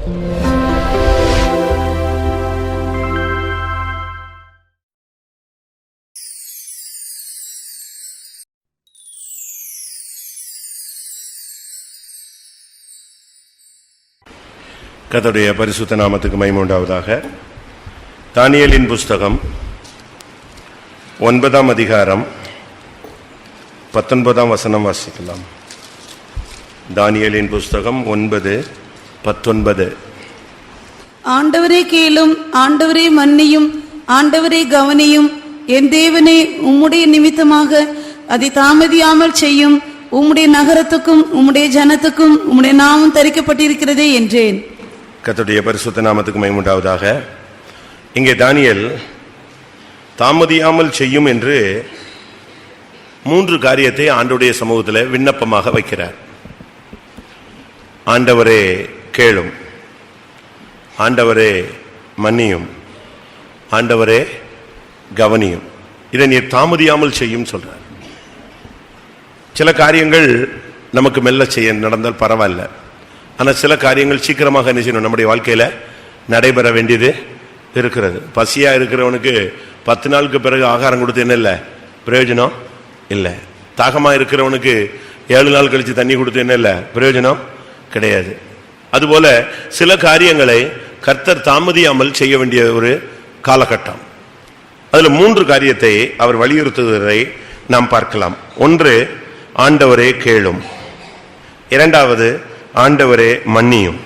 கர்த்தருடைய பரிசுத்த நாமத்துக்கு மகிமை உண்டாவதாக. தானியேலின் புஸ்தகம் 9ஆம் அதிகாரம் 19ஆம் வசனம் வாசிக்கலாம். தானியேலின் புஸ்தகம் 9:19. ஆண்டவரே கேளும், ஆண்டவரே மன்னியும், ஆண்டவரே கவனியும், என் தேவனே உம்முடைய நிமித்தமாக அதை தாமதியாமல் செய்யும், உம்முடைய நகரத்துக்கும் உம்முடைய ஜனத்துக்கும் உம்முடைய நாமம் தரிக்கப்பட்டிருக்கிறதே என்றேன். கர்த்தருடைய பரிசுத்த நாமத்துக்கு மகிமை உண்டாவதாக. இங்கே தானியேல் தாமதியாமல் செய்யும் என்று 3 காரியத்தை ஆண்டவருடைய சமூகத்தில் விண்ணப்பமாக வைக்கிறார். ஆண்டவரே கேளும், ஆண்டவரே மன்னியும், ஆண்டவரே கவனியும். இதை நீர் தாமதியாமல் செய்யும் சொல்றார். சில காரியங்கள் நமக்கு மெல்ல செய்ய நடந்தால் பரவாயில்ல, ஆனால் சில காரியங்கள் சீக்கிரமாக என்ன செய்யணும், நம்முடைய வாழ்க்கையில் நடைபெற வேண்டியது இருக்கிறது. பசியாக இருக்கிறவனுக்கு 10 நாளுக்கு பிறகு ஆகாரம் கொடுத்து என்ன இல்லை, பிரயோஜனம் இல்லை. தாகமாக இருக்கிறவனுக்கு 7 நாள் கழித்து தண்ணி கொடுத்து என்ன இல்லை, பிரயோஜனம் கிடையாது. அதுபோல சில காரியங்களை கர்த்தர் தாமதியாமல் செய்ய வேண்டிய ஒரு காலகட்டம். அதில் 3 காரியத்தை அவர் வலியுறுத்துவதை நாம் பார்க்கலாம். 1, ஆண்டவரே கேளும். 2வது, ஆண்டவரே மன்னியும்.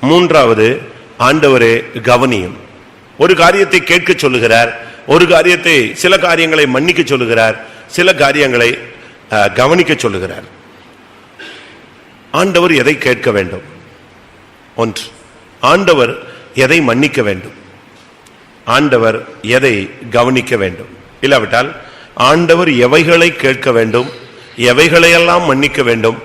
3வது, ஆண்டவரே கவனியும். ஒரு காரியத்தை கேட்க சொல்லுகிறார், ஒரு காரியத்தை, சில காரியங்களை மன்னிக்க சொல்லுகிறார், சில காரியங்களை கவனிக்க சொல்லுகிறார். ஆண்டவர் எதை கேட்க வேண்டும்? 1, ஆண்டவர் எதை மன்னிக்க வேண்டும், ஆண்டவர் எதை கவனிக்க வேண்டும். இல்லாவிட்டால் ஆண்டவர் எவைகளை கேட்க வேண்டும், எவைகளையெல்லாம் மன்னிக்க வேண்டும்,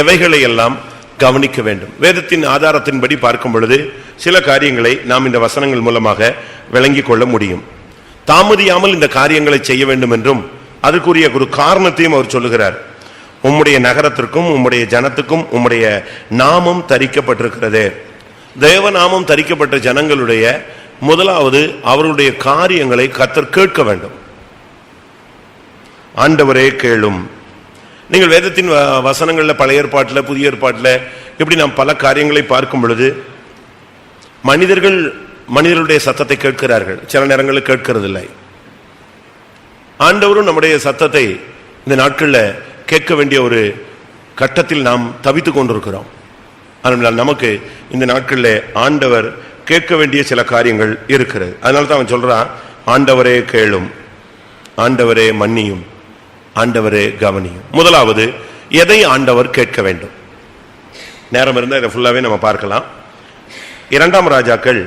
எவைகளையெல்லாம் கவனிக்க வேண்டும். வேதத்தின் ஆதாரத்தின்படி பார்க்கும் பொழுது சில காரியங்களை நாம் இந்த வசனங்கள் மூலமாக விளங்கிக் கொள்ள முடியும். தாமதியாமல் இந்த காரியங்களை செய்ய வேண்டும் என்றும் அதற்குரிய ஒரு காரணத்தையும் அவர் சொல்லுகிறார். உம்முடைய நகரத்திற்கும் உம்முடைய ஜனத்துக்கும் உம்முடைய நாமம் தரிக்கப்பட்டிருக்கிறது. தேவ நாமம் தரிக்கப்பட்ட ஜனங்களுடைய முதலாவது அவர்களுடைய காரியங்களை கர்த்தர் கேட்க வேண்டும். ஆண்டவரே கேளும். நீங்கள் வேதத்தின் வசனங்களில் பழைய ஏற்பாட்டில் புதிய ஏற்பாட்டில் இப்படி நாம் பல காரியங்களை பார்க்கும் பொழுது மனிதர்களுடைய சத்தத்தை கேட்கிறார்கள், சில நேரங்களில் கேட்கறதில்லை. ஆண்டவரும் நம்முடைய சத்தத்தை இந்த நாட்களில் கேட்க வேண்டிய ஒரு கட்டத்தில் நாம் தவித்து கொண்டிருக்கிறோம். ஆனால் நமக்கு இந்த நாட்களில் ஆண்டவர் கேட்க வேண்டிய சில காரியங்கள் இருக்கிறது. அதனால தான் அவன் சொல்றான், ஆண்டவரே கேளும், ஆண்டவரே மன்னியும், ஆண்டவரே கவனியும். முதலாவது, எதை ஆண்டவர் கேட்க வேண்டும்? நேரம் இருந்தால் இதை ஃபுல்லாவே நம்ம பார்க்கலாம். 2ஆம் ராஜாக்கள்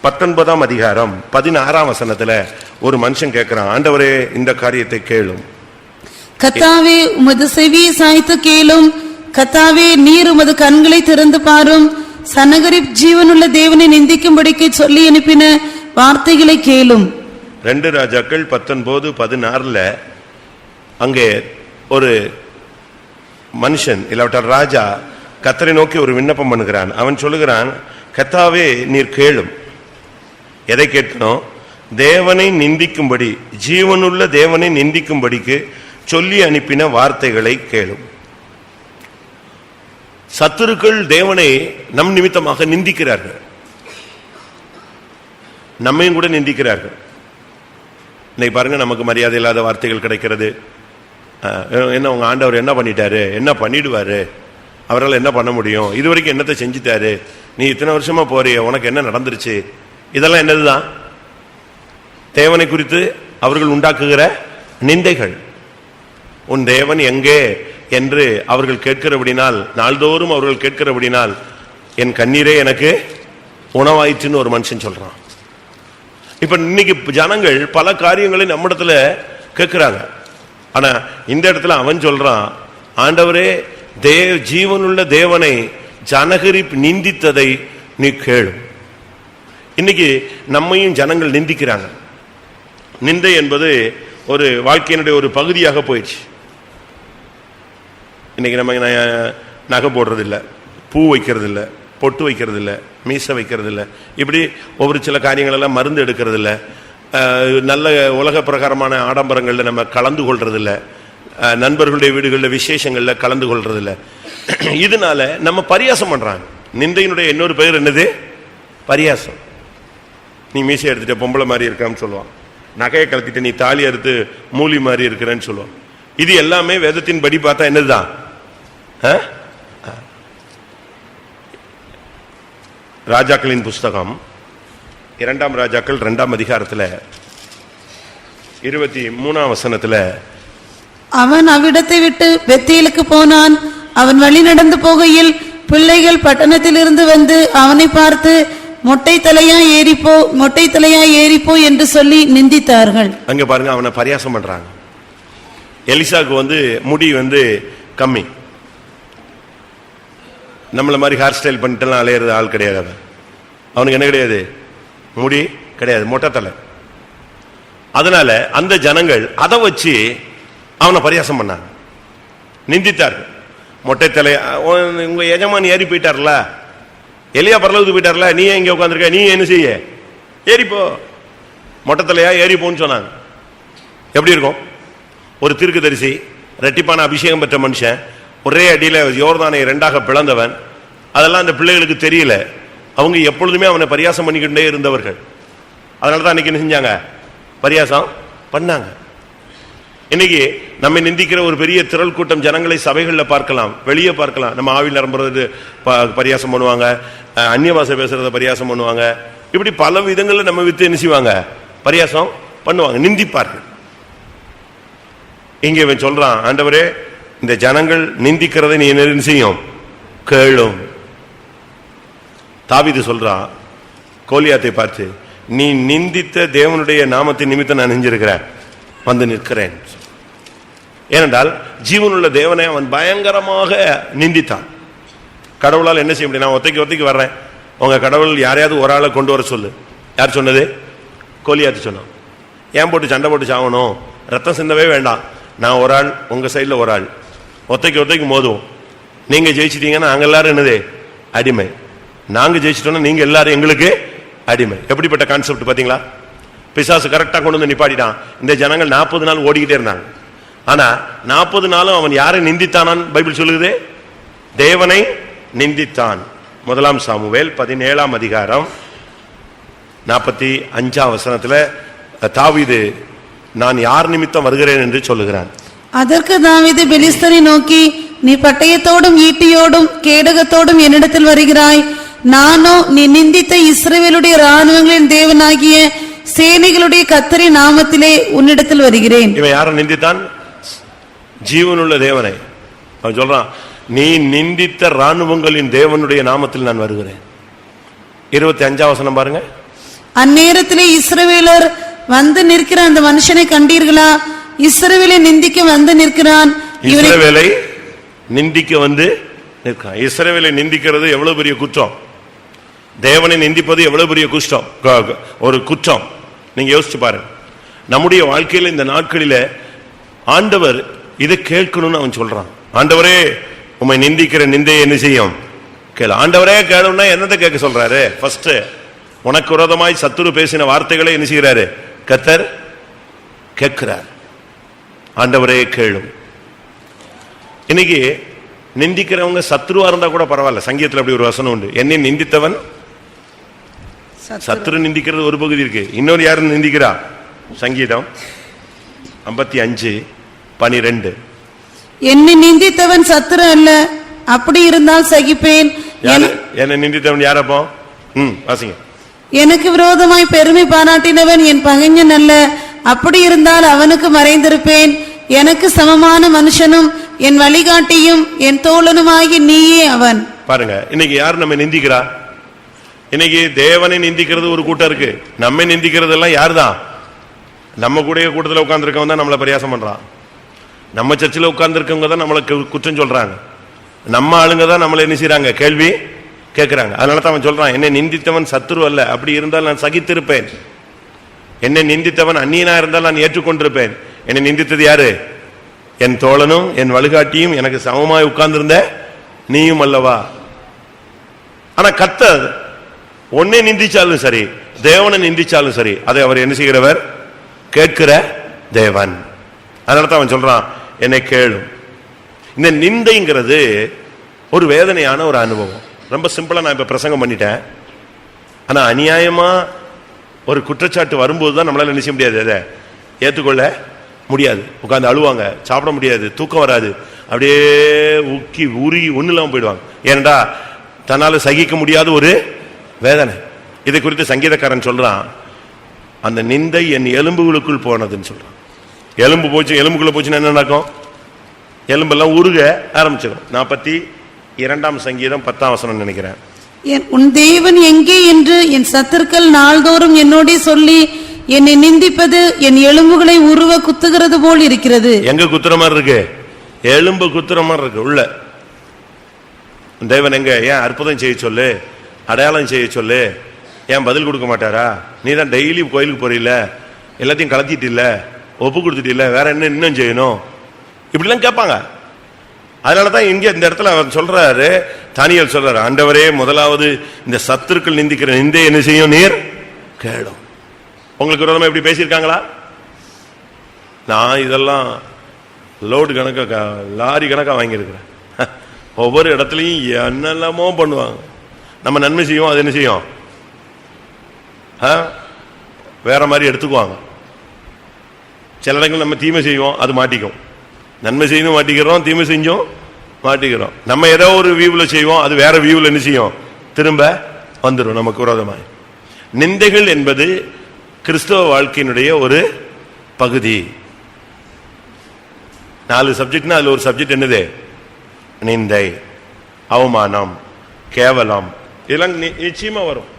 19ஆம் அதிகாரம் 16ஆம் வசனத்துல ஒரு மனுஷன் கேட்கிறான், ஆண்டவரே இந்த காரியத்தை கேளும். கர்த்தாவே உமது செவியை சாய்த்து கேளும், கர்த்தாவே நீர் உமது கண்களை திறந்து பாரும், சனகரிப் ஜீவனுள்ள தேவனை நிந்திக்கும்படிக்கு சொல்லி அனுப்பின வார்த்தைகளை கேளும். 2 ராஜாக்கள் 19:16 அங்கே ஒரு மனுஷன் இல்லாவிட்டால் ராஜா கர்த்தரை நோக்கி ஒரு விண்ணப்பம் பண்ணுகிறான். அவன் சொல்லுகிறான், கர்த்தாவே நீர் கேளும். எதை கேட்கணும்? தேவனை நிந்திக்கும்படி, ஜீவனுள்ள தேவனை நிந்திக்கும்படிக்கு சொல்லி அனுப்பின வார்த்தைகளை கேளும். சத்துருக்கள் தேவனை நம் நிமித்தமாக நிந்திக்கிறார்கள், நம்மையும் கூட நிந்திக்கிறார்கள். இன்னைக்கு பாருங்க, நமக்கு மரியாதை இல்லாத வார்த்தைகள் கிடைக்கிறது. என்ன உங்க ஆண்டவர் என்ன பண்ணிட்டாரு, என்ன பண்ணிடுவாரு, அவரால் என்ன பண்ண முடியும், இதுவரைக்கும் என்னத்தை செஞ்சுட்டாரு, நீ இத்தனை வருஷமா போறிய, உனக்கு என்ன நடந்துருச்சு, இதெல்லாம் என்னதுதான்? தேவனை குறித்து அவர்கள் உண்டாக்குகிற நிந்தைகள். உன் தேவன் எங்கே என்று அவர்கள் கேட்கிறபடினால், நாள்தோறும் அவர்கள் கேட்கிறபடினால் என் கண்ணீரே எனக்கு உணவாயிற்றுன்னு ஒரு மனுஷன் சொல்றான். இப்ப இன்னைக்கு ஜனங்கள் பல காரியங்களை நம்மிடத்துல கேட்கிறாங்க. ஆனா இந்த இடத்துல அவன் சொல்றான், ஆண்டவரே ஜீவனுள்ள தேவனை ஜனகரி நிந்தித்ததை நீ கேளு. இன்னைக்கு நம்மையும் ஜனங்கள் நிந்திக்கிறாங்க. நிந்தை என்பது ஒரு வாழ்க்கையினுடைய ஒரு பகுதியாக போயிடுச்சு. இன்னைக்கு நம்ம நகை போடுறது இல்லை, பூ வைக்கிறது இல்லை, பொட்டு வைக்கிறது இல்லை, மீசை வைக்கிறது இல்லை, இப்படி ஒவ்வொரு சில காரியங்களெல்லாம் மருந்து எடுக்கிறது இல்லை, நல்ல உலக பிரகாரமான ஆடம்பரங்களில் நம்ம கலந்து கொள்றதில்ல, நண்பர்களுடைய வீடுகளில் விசேஷங்களில் கலந்து கொள்றதில்ல. இதனால நம்ம பரியாசம் பண்றாங்க. நிந்தையினுடைய இன்னொரு பெயர் என்னது? பரியாசம். நீ மீசை எடுத்துட்ட பொம்பளை மாதிரி இருக்கான்னு சொல்லுவான், நகையை கலத்திட்டு நீ தாலி அறுத்து மூலி மாதிரி இருக்கிறேன்னு சொல்லுவான். இது எல்லாமே வேதத்தின் படி பார்த்தா என்னதுதான்? ராஜாக்களின் புஸ்தகம் 2 ராஜாக்கள் 2 அதிகாரத்தில் 23 வசனத்தில், அவன் அவ்விடத்தை விட்டு பெத்தேலுக்கு போனான். அவன் வழி நடந்து போகையில் பிள்ளைகள் பட்டணத்திலிருந்து வந்து அவனை பார்த்து மொட்டை தலையா ஏறிப்போ, மொட்டை தலையா ஏறிப்போ என்று சொல்லி நிந்தித்தார்கள். அங்க பாருங்க, அவனை பரியாசம் பண்றாங்க. எலிசாவுக்கு முடி கம்மி, நம்மள மாதிரி ஹேர் ஸ்டைல் பண்ணிட்டுலாம் அலையிறது ஆள் கிடையாது. அவனுக்கு என்ன கிடையாது? முடி கிடையாது, மொட்டை தலை. அதனால அந்த ஜனங்கள் அதை வச்சு அவனை பரியாசம் பண்ணாங்க, நிந்தித்தார்கள். மொட்டை தலை, உங்க எஜமான் ஏறி போயிட்டார்ல, எலியா பரலவுக்கு போயிட்டார்ல, நீ இங்க உட்காந்துருக்க, நீ என்ன செய்ய? ஏறிப்போ, மொட்டை தலையா ஏறிப்போன்னு சொன்னாங்க. எப்படி இருக்கும்? ஒரு தீர்க்கதரிசி, ரெட்டிப்பான அபிஷேகம் பெற்ற மனுஷன், ஒரே அடியில் யோர்தானை 2ஆக பிளந்தவன். அதெல்லாம் அந்த பிள்ளைகளுக்கு தெரியல. அவங்க எப்பொழுதுமே அவனை பரியாசம் பண்ணிக்கிட்டே இருந்தவர்கள். அதனால தான் அன்னைக்கு என்ன செஞ்சாங்க? பரியாசம் பண்ணாங்க. இன்னைக்கு நம்ம நிந்திக்கிற ஒரு பெரிய திரள் கூட்டம் ஜனங்களை சபைகளில் பார்க்கலாம், வெளியே பார்க்கலாம். நம்ம ஆவில் நிரம்புறது பரியாசம் பண்ணுவாங்க, அந்நிய பாஷை பேசுறத பரியாசம் பண்ணுவாங்க. இப்படி பல விதங்களில் நம்ம வித்து என்ன செய்வாங்க? பரியாசம் பண்ணுவாங்க, நிந்திப்பார்கள். இங்கே இவன் சொல்றான், ஆண்டவரே இந்த ஜனங்கள் நிந்திக்கிறதை நீ என்ன செய்யும்? கேளும். தாவீது சொல்றான் கோலியாத்தை பார்த்து, நீ நிந்தித்த தேவனுடைய நாமத்தின் நிமித்தம் நான் நெஞ்சிருக்கிறேன், வந்து நிற்கிறேன். ஏனென்றால் ஜீவனுள்ள தேவனை அவன் பயங்கரமாக நிந்தித்தான். கடவுளால் என்ன செய்ய முடியும்? நான் ஒத்தைக்கு வர்றேன், உங்க கடவுள் யாரையாவது ஒரு ஆளை கொண்டு வர சொல்லு. யார் சொன்னது? கோலியாத்து சொன்னான். ஏன் போட்டு சண்டை போட்டு சாகணும்? ரத்தம் சிந்தவே வேண்டாம். நான் ஒரு ஆள், உங்க சைடில் ஒரு ஆள், ஒத்தைக்கு மோதுவோம். நீங்க ஜெயிச்சிட்டீங்கன்னா நாங்க எல்லாரும் என்னது? அடிமை. நாங்க ஜெயிச்சிட்டோம்னா நீங்க எல்லாரும் எங்களுக்கு அடிமை. எப்படிப்பட்ட கான்செப்ட் பாத்தீங்களா? பிசாசு கரெக்டா கொண்டு வந்து நிப்பாட்டிட்டான். இந்த ஜனங்கள் 40 நாள் ஓடிக்கிட்டே இருந்தாங்க. ஆனா 40 நாளும் அவன் யாரை நிந்தித்தானான் பைபிள் சொல்லுது? தேவனை நிந்தித்தான். 1 சாமுவேல் 17 அதிகாரம் 45 வசனத்துல தாவீது நான் யார் நிமித்தம் வருகிறேன் என்று சொல்லுகிறான். அதற்கு தாவீது பெலிஸ்தரை நோக்கி, நீ பட்டயத்தோடும் ஈட்டியோடும் கேடகத்தோடும் என்னிடத்தில் வருகிறாய், நானோ நீ நிந்தித்த இஸ்ரவேலுடைய இராணுவங்களின் தேவனாகிய சேனைகளுடைய கர்த்தரின் நாமத்திலே உன்னிடத்தில் வருகிறேன். இவன் யாரை நிந்தித்தான்? ஜீவனுள்ள தேவனை. அவன் சொல்றான், நீ நிந்தித்த இராணுவங்களின் தேவனுடைய நாமத்தில் நான் வருகிறேன். 25 வசனம் பாருங்க. அந்நேரத்திலே இஸ்ரவேலர் வந்து நிற்கிற அந்த மனுஷனை கண்டீர்களா? இஸ்ரவேலை நிந்திக்க வந்து நிற்கிறான். இஸ்ரவேலை நிந்திக்க வந்து நிற்கிறான். இஸ்ரவேலை நிந்திக்கிறது எவ்வளவு பெரிய குற்றம்! தேவனை நிந்திப்பது எவ்வளவு பெரிய குற்றம், ஒரு குற்றம். நீங்க யோசிச்சு பாருங்க. நம்முடைய வாழ்க்கையில் இந்த நாட்களில ஆண்டவர் இதை கேட்கணும்னு அவன் சொல்றான். ஆண்டவரே உம்மை நிந்திக்கிற நிந்தையை என்ன செய்யும்? கேளு. ஆண்டவரே கேளுன்னா என்னத்தை கேட்க சொல்றாரு? ஃபர்ஸ்ட் உனக்கு விரோதமாய் சத்துரு பேசின வார்த்தைகளை என்ன செய்யறாரு? கர்த்தர் கேட்கிறார். ஆண்டவரே கேளும். இன்னைக்கு நிந்திக்கிறவங்க சத்ருவா இருந்தா கூட பரவாயில்ல. சங்கீதத்தில் அப்படி ஒரு வசனம் உண்டு, என்னை நிந்தித்தவன் சத்ரு. நிந்திக்கிறது ஒரு பகுதி இருக்கு, இன்னொரு யாரும் நிந்திக்கிறா? சங்கீதம் 55:12 என்னை நிந்தித்தவன் சத்ரு அல்ல, அப்படி இருந்தால் சகிப்பேன். என்னை நிந்தித்தவன் யாரப்போ? வாசிங்க. எனக்கு விரோதமாய் பெருமை பாராட்டினவன் என் பகைஞன் அல்ல, அப்படி இருந்தால் அவனுக்கு மறைந்திருப்பேன். எனக்கு சமமான மனுஷனும் என் வழிகாட்டியும் என் தோழனுமாகி நீயே அவன். பாருங்க, இன்னைக்கு யார் நம்ம நிந்திக்கிறா? இன்னைக்கு தேவனை நிந்திக்கிறது ஒரு கூட்டம் இருக்கு. நம்ம நிந்திக்கிறது எல்லாம் யாரு தான்? நம்ம கூட கூட்டத்தில் உட்கார்ந்து இருக்கவங்க தான் நம்மளை பரியாசம் பண்றான். நம்ம சர்ச்சில் உட்கார்ந்து இருக்கவங்க தான் நம்மளை குற்றம் சொல்றாங்க. நம்ம ஆளுங்க தான் நம்மளை என்ன செய்யறாங்க? கேள்வி கேட்கிறாங்க. அதனால தான் அவன் சொல்றான், என்னை நிந்தித்தவன் சத்துரு அல்ல, அப்படி இருந்தால் நான் சகித்திருப்பேன். என்னை நிந்தித்தவன் அந்நியனா இருந்தால் நான் ஏற்றுக்கொண்டிருப்பேன். என்னை நிந்தித்தது யாரு? என் தோழனும் என் வழிகாட்டியும் எனக்கு சமமாய் உட்கார்ந்திருந்த நீயும் அல்லவா. ஆனா கர்த்தர் ஒன்னே நிந்திச்சாலும் சரி, தேவனை நிந்திச்சாலும் சரி, அதை அவர் என்ன செய்கிறவர்? கேட்கிற தேவன். அதனால தான் அவன் சொல்றான், என்னை கேளும். இந்த நிந்தைங்கிறது ஒரு வேதனையான ஒரு அனுபவம். ரொம்ப சிம்பிளா நான் இப்ப பிரசங்கம் பண்ணிட்டேன். ஆனா அநியாயமா ஒரு குற்றச்சாட்டு வரும்போது தான் நம்மளால என்ன செய்ய முடியாது, அதை ஏற்றுக்கொள்ள முடியாது. உட்காந்து அழுவாங்க, சாப்பிட முடியாது, தூக்கம் வராது, அப்படியே உக்கி உருகி ஒன்றும் இல்லாமல் போயிடுவாங்க. ஏனண்டா தன்னால சகிக்க முடியாத ஒரு வேதனை. இதை குறித்து சங்கீதக்காரன் சொல்றான், அந்த நிந்தை என் எலும்புகளுக்குள் போனதுன்னு சொல்றான். எலும்பு போச்சு, எலும்புக்குள்ள போச்சுன்னா என்ன நடக்கும்? எலும்பெல்லாம் உருக ஆரம்பிச்சிடும். 42ஆம் சங்கீதம் 10ஆம் வசனம் நினைக்கிறேன். உன் தேவன் எங்கே என்று என் சத்துருக்கள் நாள்தோறும் என்னோட சொல்லி என்னை நிந்திப்பது என் எலும்புகளை உருவ குத்துகிறது போல் இருக்கிறது. எங்க குத்துற மாதிரி இருக்கு? எலும்பு குத்துற மாதிரி இருக்கு உள்ள. தேவன் எங்க? ஏன் அற்புதம் செய்ய சொல்லு, அடையாளம் செய்ய சொல்லு, ஏன் பதில் கொடுக்க மாட்டாரா? நீ தான் டெய்லி கோயிலுக்கு போறீல, எல்லாத்தையும் கலத்திட்டு இல்ல, ஒப்பு கொடுத்துட்டு இல்ல, வேற என்ன இன்னும் செய்யணும்? இப்படிலாம் கேட்பாங்க. அதனாலதான் இங்க இந்த இடத்துல அவர் சொல்றாரு, தானியேல் சொல்றாரு, ஆண்டவரே முதலாவது இந்த சத்துருக்கள் நிந்திக்கிற நிந்தை என்ன செய்யும்? நீர் கேளும். உங்களுக்கு விரோதமா எப்படி பேசியிருக்காங்களா? நான் இதெல்லாம் லோடு கணக்கா, லாரி கணக்கா வாங்கியிருக்கிறேன். ஒவ்வொரு இடத்துலையும் என்னெல்லாமோ பண்ணுவாங்க. நம்ம நன்மை செய்வோம், அது என்ன செய்யும்? வேற மாதிரி எடுத்துக்குவாங்க. சில இடங்கள் நம்ம தீமை செய்வோம், அது மாட்டிக்கும். நன்மை செய்யணும் மாட்டிக்கிறோம், தீமை செஞ்சோம் மாட்டிக்கிறோம். நம்ம ஏதோ ஒரு வியூவில் செய்வோம், அது வேற வியூவில் என்ன செய்யும்? திரும்ப வந்துடும் நமக்கு விரோதமாக. நிந்தைகள் என்பது கிறிஸ்தவ வாழ்க்கையினுடைய ஒரு பகுதி. 4 சப்ஜெக்ட்னா அதுல ஒரு சப்ஜெக்ட் என்னது? நிந்தை, அவமானம், கேவலம், இதெல்லாம் நிச்சயமா வரும்.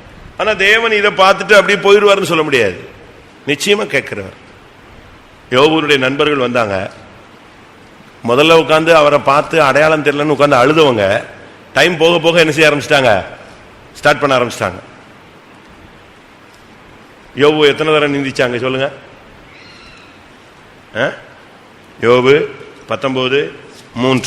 ஆனா தேவன் இதை பார்த்துட்டு அப்படியே போயிடுவார்னு சொல்ல முடியாது. நிச்சயமா கேட்கிறவர். யோபுடைய நண்பர்கள் வந்தாங்க, முதல்ல உட்காந்து அவரை பார்த்து அடையாளம் தெரியலன்னு உட்காந்து அழுதவங்க டைம் போக போக என்ன செய்ய ஆரம்பிச்சிட்டாங்க? ஸ்டார்ட் பண்ண ஆரம்பிச்சிட்டாங்க. யோபு எத்தனை தடவை நிந்திச்சாங்க சொல்லுங்க? யோபு 19:3.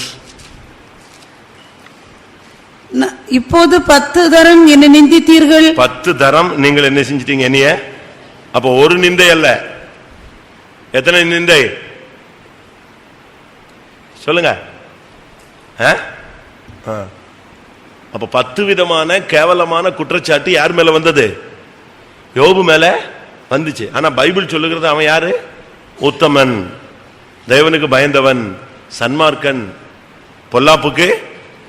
இப்போது 10 தரம் என்ன நிந்தித்தீர்கள். 10 தரம் நீங்கள் என்ன செஞ்சிட்டீங்க என்னைய? அப்போ ஒரு நிந்தை அல்ல, எத்தனை நிந்தை சொல்லுங்க? அப்ப 10 விதமான கேவலமான குற்றச்சாட்டு யார் மேல வந்தது? யோபு மேல வந்துச்சு. ஆனா பைபிள் சொல்லுகிறது அவன் யாரு? உத்தமன், தேவனுக்கு பயந்தவன், சன்மார்க்கன், பொல்லாப்புக்கு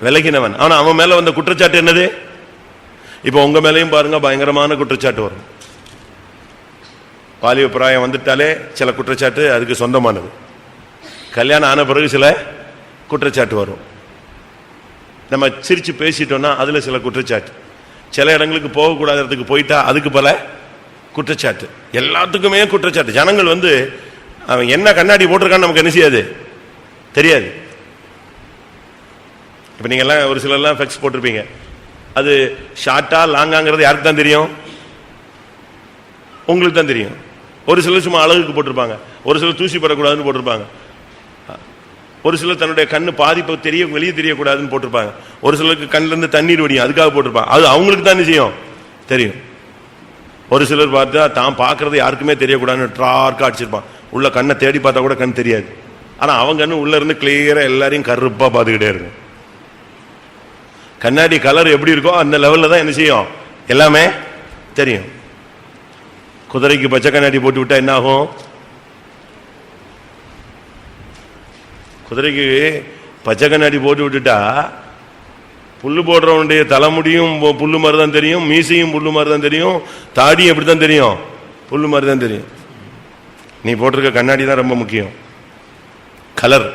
விலகினவன். ஆனா அவன் மேல வந்த குற்றச்சாட்டு என்னது? இப்ப உங்க மேலையும் பாருங்க, பயங்கரமான குற்றச்சாட்டு வரும். வாலிப பிராயம் வந்துட்டாலே சில குற்றச்சாட்டு அதுக்கு சொந்தமானது. கல்யாணம் ஆன பிறகு சில குற்றச்சாட்டு வரும். நம்ம சிரிச்சு பேசிட்டோம்னா அதுல சில குற்றச்சாட்டு. சில இடங்களுக்கு போகக்கூடாத இடத்துக்கு போயிட்டா அதுக்கு பல குற்றச்சாட்டு. எல்லாத்துக்குமே குற்றச்சாட்டு. ஜனங்கள் வந்து அவன் என்ன கண்ணாடி போட்டிருக்கான்னு நமக்கு என்ன செய்யாது, தெரியாது. இப்ப நீங்க எல்லாம் ஒரு சிலர் எல்லாம் ஃபெக்ஸ் போட்டிருப்பீங்க, அது ஷார்ட்டா லாங்காங்கிறது யாருக்கு தான் தெரியும்? உங்களுக்கு தான் தெரியும். ஒரு சிலர் சும்மா அழகுக்கு போட்டிருப்பாங்க, ஒரு சிலர் தூசி படக்கூடாதுன்னு போட்டிருப்பாங்க, ஒரு சிலர் தன்னுடைய கண்ணு பாதிப்பு தெரிய வெளியே தெரியக்கூடாதுன்னு போட்டிருப்பாங்க, ஒரு சிலருக்கு கண்ணுல இருந்து தண்ணீர் வடியும் அதுக்காக போட்டிருப்பாங்க. அது அவங்களுக்கு தான் செய்யும் தெரியும். ஒரு சிலர் பார்த்தா தான் பார்க்கறது யாருக்குமே தெரியக்கூடாதுன்னு டார்க்கா அடிச்சிருப்பான். உள்ள கண்ணை தேடி பார்த்தா கூட கண் தெரியாது. ஆனா அவங்க கண்ணு உள்ள இருந்து கிளியரா எல்லாரையும் கருப்பா பார்த்துக்கிட்டே இருக்கும். கண்ணாடி கலர் எப்படி இருக்கோ அந்த லெவல்ல தான் என்ன செய்யும், எல்லாமே தெரியும். குதிரைக்கு பச்சை கண்ணாடி போட்டு விட்டா என்ன ஆகும்? குதிரைக்கு பச்சை கண்ணாடி போட்டு விட்டுட்டா புல்லு போடுறவனுடைய தலைமுடியும் புல்லு மாதிரி தான் தெரியும், மீசையும் புல்லு மாதிரி தான் தெரியும், தாடியும் எப்படி தான் தெரியும், புல்லு மாதிரி தான் தெரியும். நீ போட்டிருக்க கண்ணாடி தான் ரொம்ப முக்கியம். கலர்.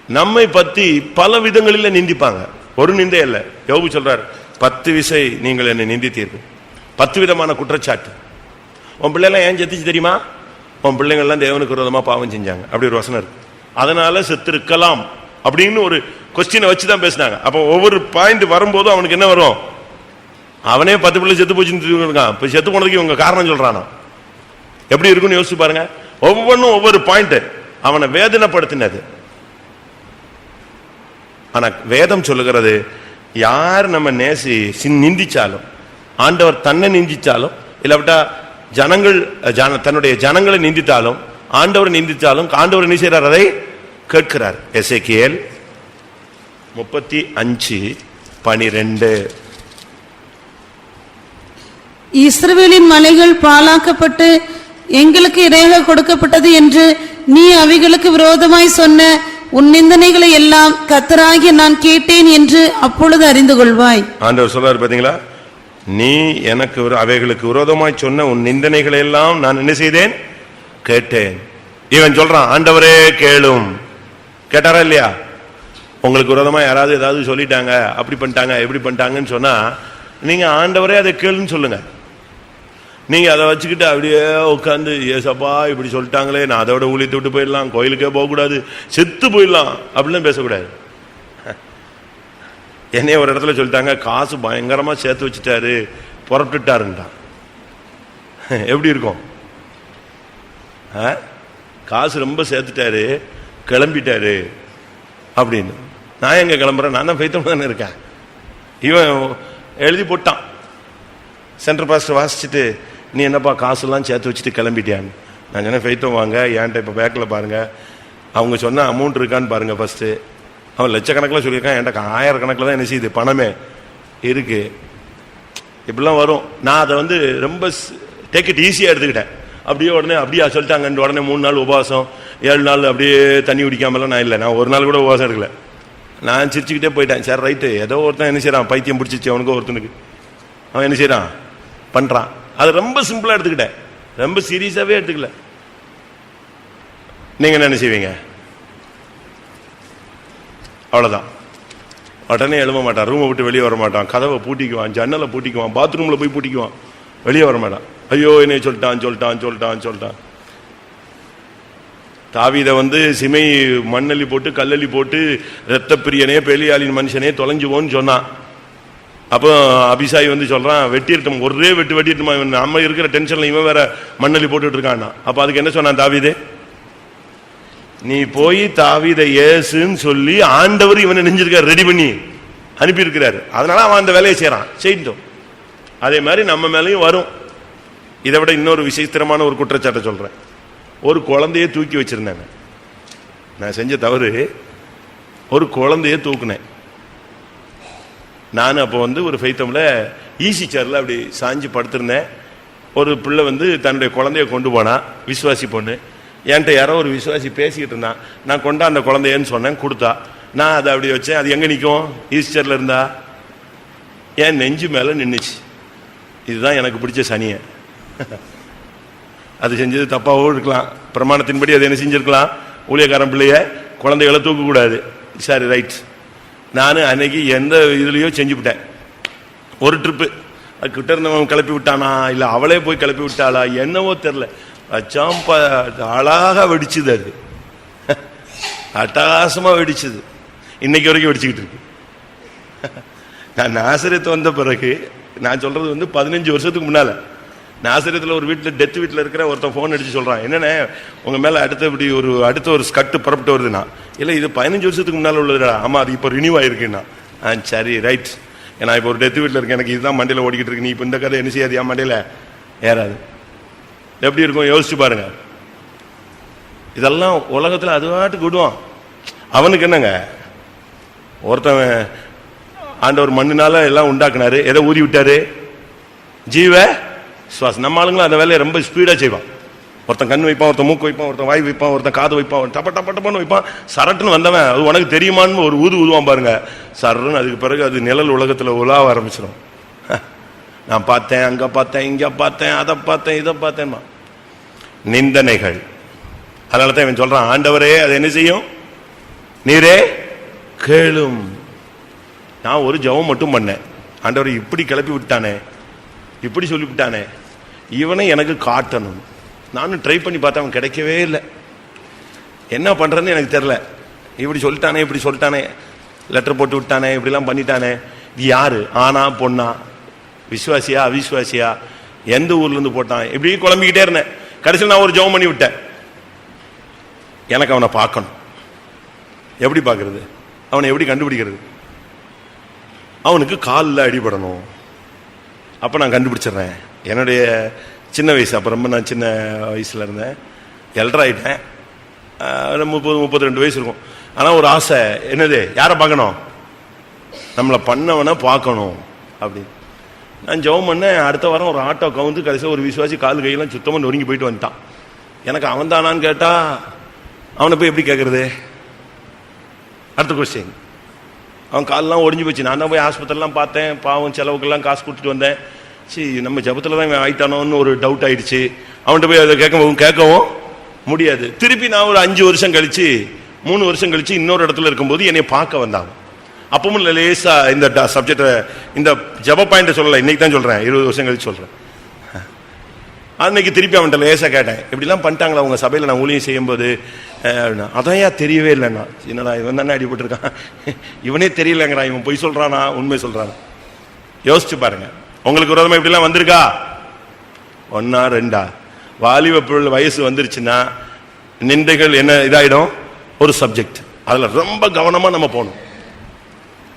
நம்மை பத்தி பல விதங்களில் நிந்திப்பாங்க, ஒரு நிந்தை அல்ல. யோபு சொல்றார், 10 விசை நீங்கள் என்னை நிந்தித்தீர்கள். 10 விதமான குற்றச்சாட்டு. உன் பிள்ளைலாம் ஏன் செத்துச்சு தெரியுமா? உன் பிள்ளைங்கள்லாம் தேவனுக்கு விரோதமா பாவம் செஞ்சாங்க, அப்படி ஒரு வசனம் இருக்கு. அதனால செத்திருக்கலாம் அப்படின்னு ஒரு கொஸ்டினை வச்சுதான் பேசினாங்க. அப்போ ஒவ்வொரு பாயிண்ட் வரும்போதும் அவனுக்கு என்ன வரும்? அவனே 10 பிள்ளை செத்து போச்சுன்னு இருக்கான், இப்ப செத்து போனதுக்கு இவங்க காரணம் சொல்றானா? எப்படி இருக்குன்னு யோசிச்சு பாருங்க. ஒவ்வொன்றும் ஒவ்வொரு பாயிண்ட் அவனை வேதனைப்படுத்தினது. ஆனா வேதம் சொல்லுகிறது யார் நம்ம நிந்திச்சாலும், ஆண்டவர் தன்னை நிந்திச்சாலும், இல்லாவிட்டா ஜனங்கள் தன்னுடைய ஜனங்களை நிந்தித்தாலும், ஆண்டவர் நிந்தித்தாலும், ஆண்டவர் என்ன செய்றார்? அதை கேட்கிறார். எசேக்கியேல் 35:12. இஸ்ரவேலின் மலைகள் பாழாக்கப்பட்டு எங்களுக்கு இரையாக கொடுக்கப்பட்டது என்று நீ அவைகளுக்கு விரோதமாய் சொன்ன உன் நிந்தனைகளை எல்லாம் கர்த்தராகிய நான் கேட்டேன் என்று அப்பொழுது அறிந்து கொள்வாய். ஆண்டவர் சொல்றாரு பாத்தீங்களா, நீ எனக்கு அவைகளுக்கு விரோதமாய் சொன்ன உன் நிந்தனைகளை எல்லாம் நான் என்ன செய்தேன்? கேட்டேன். இவன் சொல்றான், ஆண்டவரே கேளும். கேட்டாரா இல்லையா? உங்களுக்கு விரோதமா யாராவது ஏதாவது சொல்லிட்டாங்க, அப்படி பண்ணிட்டாங்க, எப்படி பண்ணிட்டாங்கன்னு சொன்னா நீங்க ஆண்டவரே அதை கேளுன்னு சொல்லுங்க. நீங்க அதை வச்சுக்கிட்டு அப்படியே உட்காந்து, ஏசப்பா இப்படி சொல்லிட்டாங்களே, நான் அதோட ஊழியத்தை விட்டு போயிடலாம், கோயிலுக்கே போகக்கூடாது, செத்து போயிடலாம் அப்படிலாம் பேசக்கூடாது. என்னைய ஒரு இடத்துல சொல்லிட்டாங்க, காசு பயங்கரமா சேர்த்து வச்சுட்டாரு, புறப்பட்டுட்டாருன்றான். எப்படி இருக்கும்? காசு ரொம்ப சேர்த்துட்டாரு, கிளம்பிட்டாரு அப்படின்னு. நான் எங்க கிளம்புறேன்? நான் தான் ஃபெய்த்தோட தானே இருக்கேன். இவன் எழுதி போட்டான். சென்ட்ரல் பாஸ்டர் வாசிச்சுட்டு, நீ என்னப்பா காசுலாம் சேர்த்து வச்சுட்டு கிளம்பிட்டியான்னு. நான் சொன்னேன், ஃபெய்த்தோம் வாங்க, ஏன்ட்ட இப்போ பேக்கில் பாருங்க, அவங்க சொன்ன அமௌண்ட் இருக்கான்னு பாருங்க ஃபர்ஸ்ட். அவன் லட்சக்கணக்கில் சொல்லியிருக்கான், என்கிட்ட 1000 கணக்கில் தான் என்ன செய்யுது, பணமே இருக்கு. இப்படிலாம் வரும். நான் அதை வந்து ரொம்ப டேக் இட் ஈஸியாக எடுத்துக்கிட்டேன். அப்படியே உடனே அப்படியே சொல்லிட்டாங்க, உடனே 3 நாள் உபவாசம், 7 நாள் அப்படியே தண்ணி குடிக்காமலாம் நான் இல்லை. நான் ஒரு நாள் கூட உபவாசம் எடுக்கல. நான் சிரிச்சுக்கிட்டே போயிட்டேன். சரி ரைட்டு, ஏதோ ஒருத்தன் என்ன செய்யறான், பைத்தியம் பிடிச்சிச்சு அவனுக்கு ஒருத்தனுக்கு, அவன் என்ன செய்யறான், பண்றான். அது ரொம்ப சிம்பிளா எடுத்துக்கிட்டேன், ரொம்ப சீரியஸாவே எடுத்துக்கல. நீங்க என்ன செய்வீங்க? அவ்வளவுதான். உடனே எழும்ப மாட்டான், ரூமை விட்டு வெளியே வர மாட்டான், கதவை பூட்டிக்குவான், ஜன்னலை பூட்டிக்குவான், பாத்ரூம்ல போய் பூட்டிக்குவான், வெளியே வர மாட்டான். ஐயோ என்னை சொல்லிட்டான். தாவீதை வந்து சிமை மண்ணள்ளி போட்டு கல்லள்ளி போட்டு இரத்த பிரியனே பேலியாளின் மனுஷனே தொலைஞ்சுவோன்னு சொன்னான். அப்போ அபிசாய் வந்து சொல்றான், வெட்டிட்டோம், ஒரே வெட்டிட்டுமா, இவன் நம்ம இருக்கிற டென்ஷன்ல இவன் வேற மண்ணள்ளி போட்டுட்டு இருக்கான்னா. அப்ப அதுக்கு என்ன சொன்னான் தாவீது? நீ போய் தாவீதை ஏசுன்னு சொல்லி ஆண்டவர் இவனை நெஞ்சிருக்காரு, ரெடி பண்ணி அனுப்பி இருக்கிறாரு. அதனால அவன் அந்த வேலையை செய்யறான், செய்யட்டும். அதே மாதிரி நம்ம மேலையும் வரும். இதை விட இன்னொரு விசித்திரமான ஒரு குற்றச்சாட்டை சொல்றேன். ஒரு குழந்தைய தூக்கி வச்சிருந்தாங்க. நான் செஞ்ச தவறு, ஒரு குழந்தைய தூக்குனேன். நான் அப்போ வந்து ஒரு ஃபெய்த்தம்ல ஈசி சேர்ல அப்படி சாஞ்சி படுத்திருந்தேன். ஒரு பிள்ளை வந்து தன்னுடைய குழந்தைய கொண்டு போனா, விசுவாசி பொண்ணு. என்கிட்ட யாரோ ஒரு விசுவாசி பேசிக்கிட்டு இருந்தான். நான் கொண்டா அந்த குழந்தையன்னு சொன்னேன், கொடுத்தா. நான் அதை அப்படி வச்சேன். அது எங்க நிற்கும்? ஈசி சேர்ல இருந்தா என் நெஞ்சு மேல நின்றுச்சு. இதுதான் எனக்கு பிடிச்ச சனியை. அது செஞ்சது தப்பாவோ இருக்கலாம், பிரமாணத்தின்படி அது என்ன செஞ்சிருக்கலாம், ஊழியக்காரன் பிள்ளைய குழந்தைகளை தூக்கக்கூடாது. சரி ரைட். நான் அன்னைக்கு எந்த இதுலையோ செஞ்சுவிட்டேன். ஒரு ட்ரிப்பு அது கிட்ட இருந்தவன் கிளப்பி விட்டானா, இல்லை அவளே போய் கிளப்பி விட்டாளா, என்னவோ தெரில, அழகா வெடிச்சுது. அது அட்டகாசமா வெடிச்சுது. இன்னைக்கு வரைக்கும் வெடிச்சுக்கிட்டு இருக்கு. நான் நாசரேத்து வந்த பிறகு, நான் சொல்றது வந்து 15 வருஷத்துக்கு முன்னால, நாசரேத்தில் ஒரு வீட்டில் டெத் வீட்டில் இருக்கிற ஒருத்தன் ஃபோன் அடிச்சு சொல்றான், என்னென்ன உங்க மேல அடுத்த ஒரு ஸ்கட்டு புறப்பட்டு வருதுன்னா. இல்லை இது 15 வருஷத்துக்கு முன்னால உள்ளதுடா. ஆமா, அது இப்போ ரினியூ ஆயிருக்குன்னா. சரி ரைட். நான் இப்போ ஒரு டெத் வீட்டில் இருக்கேன், எனக்கு இதுதான் மண்டையில் ஓடிக்கிட்டு இருக்கு. நீ இப்போ இந்த கதை என்ன செய்யாது, என் மண்டையில் ஏறாது. எப்படி இருக்கும் யோசிச்சு பாருங்க. இதெல்லாம் உலகத்தில் அதுவாட்டுக்கு விடுவான். அவனுக்கு என்னங்க, ஒருத்தவன் ஆண்டவர் மண்ணுனால எல்லாம் உண்டாக்குனாரு, எதை ஊதி விட்டாரு, ஜீவ சுவாசம். நம்ம ஆளுங்களும் அந்த வேலையை ரொம்ப ஸ்பீடா செய்வான். ஒருத்தன் கண் வைப்பான், ஒருத்தன் மூக்கு வைப்பான், ஒருத்தன் வாய் வைப்பான், ஒருத்தன் காது வைப்பான், டப்பன்னு வைப்பான். சரட்டுன்னு வந்தவன் அது உனக்கு தெரியுமான்னு ஒரு ஊதுவான் பாருங்க, சரன்னு. அதுக்கு பிறகு அது நிழல் உலகத்துல உலாவ ஆரம்பிச்சிடும். நான் பார்த்தேன், அங்க பார்த்தேன், இங்க பார்த்தேன், அதை பார்த்தேன், இதை பார்த்தேன். நிந்தனைகள். அதனாலதான் இவன் சொல்றான், ஆண்டவரே அது என்ன செய்யும், நீரே கேளும். நான் ஒரு ஜெபம் மட்டும் பண்ணேன், ஆண்டவரை இப்படி கிளப்பி விட்டானே, இப்படி சொல்லிவிட்டானே, இவனை எனக்கு காட்டணும். நானும் ட்ரை பண்ணி பார்த்தேன், அவன் கிடைக்கவே இல்லை. என்ன பண்றேன்னு எனக்கு தெரியல. இப்படி சொல்லிட்டானே, இப்படி சொல்லிட்டானே, லெட்டர் போட்டு விட்டானே, இப்படிலாம் பண்ணிட்டானே. இது யாரு, ஆனா பொண்ணா, விசுவாசியா அவிசுவாசியா, எந்த ஊர்ல இருந்து போட்டான், இப்படி குழம்பிக்கிட்டே இருந்தேன். கடைசியில் நான் ஒரு ஜெபம் பண்ணி விட்டேன், எனக்கு அவனை பார்க்கணும். எப்படி பார்க்கறது, அவனை எப்படி கண்டுபிடிக்கிறது? அவனுக்கு காலில் அடிபடணும். அப்போ நான் கண்டுபிடிச்சிடுறேன். என்னுடைய சின்ன வயசு, அப்போ ரொம்ப நான் சின்ன வயசில் இருந்தேன், எல்டராயிட்டேன். 30-32 வயசு இருக்கும். ஆனால் ஒரு ஆசை, என்னது, யாரை பார்க்கணும்? நம்மளை பண்ணவனை பார்க்கணும் அப்படின்னு நான் ஜெபம் பண்ணேன். அடுத்த வாரம் ஒரு ஆட்டோ கவுந்து கடைசியாக ஒரு விசுவாசி கால் கையெல்லாம் சுத்தமாக நொறுங்கி போயிட்டு வந்துட்டான். எனக்கு அவன் தானான்னு கேட்டால் அவனை போய் எப்படி கேட்குறது? அடுத்த கொஸ்டின். அவன் காலெலாம் ஒடிஞ்சு போச்சு. நான் தான் போய் ஆஸ்பத்திரிலாம் பார்த்தேன். பாவம் செலவுக்கெல்லாம் காசு கொடுத்துட்டு வந்தேன். சரி, நம்ம ஜபத்தில் தான் ஆயிட்டானோன்னு ஒரு டவுட் ஆயிடுச்சு. அவன்கிட்ட போய் அதை கேட்கவும் முடியாது. திருப்பி நான் ஒரு 5 வருஷம் கழிச்சு 3 வருஷம் கழிச்சு இன்னொரு இடத்துல இருக்கும்போது என்னை பார்க்க வந்தாங்க. அப்பவும் லேசா இந்த சப்ஜெக்டை, இந்த ஜப பாயிண்ட் சொல்லலை, இன்னைக்கு தான் சொல்றேன், 20 வருஷம் கழிச்சு சொல்றேன். அன்னைக்கு திருப்பி அவன்கிட்ட லேசா கேட்டேன், இப்படிலாம் பண்ணிட்டாங்களா உங்க சபையில் நான் ஊழியம் செய்யும்போது? அதான் தெரியவே இல்லைண்ணா. என்னடா இவன் தானே அடிபட்டுருக்கான், இவனே தெரியலங்கிறான், இவன் பொய் சொல்றானா உண்மை சொல்றானா? யோசிச்சு பாருங்க. உங்களுக்கு விரோதமா இப்படிலாம் வந்திருக்கா? 1 or 2? வாலிப வயசு வந்துருச்சுன்னா நிந்தைகள் என்ன இதாயிடும்? ஒரு சப்ஜெக்ட். அதுல ரொம்ப கவனமா நம்ம போகணும்.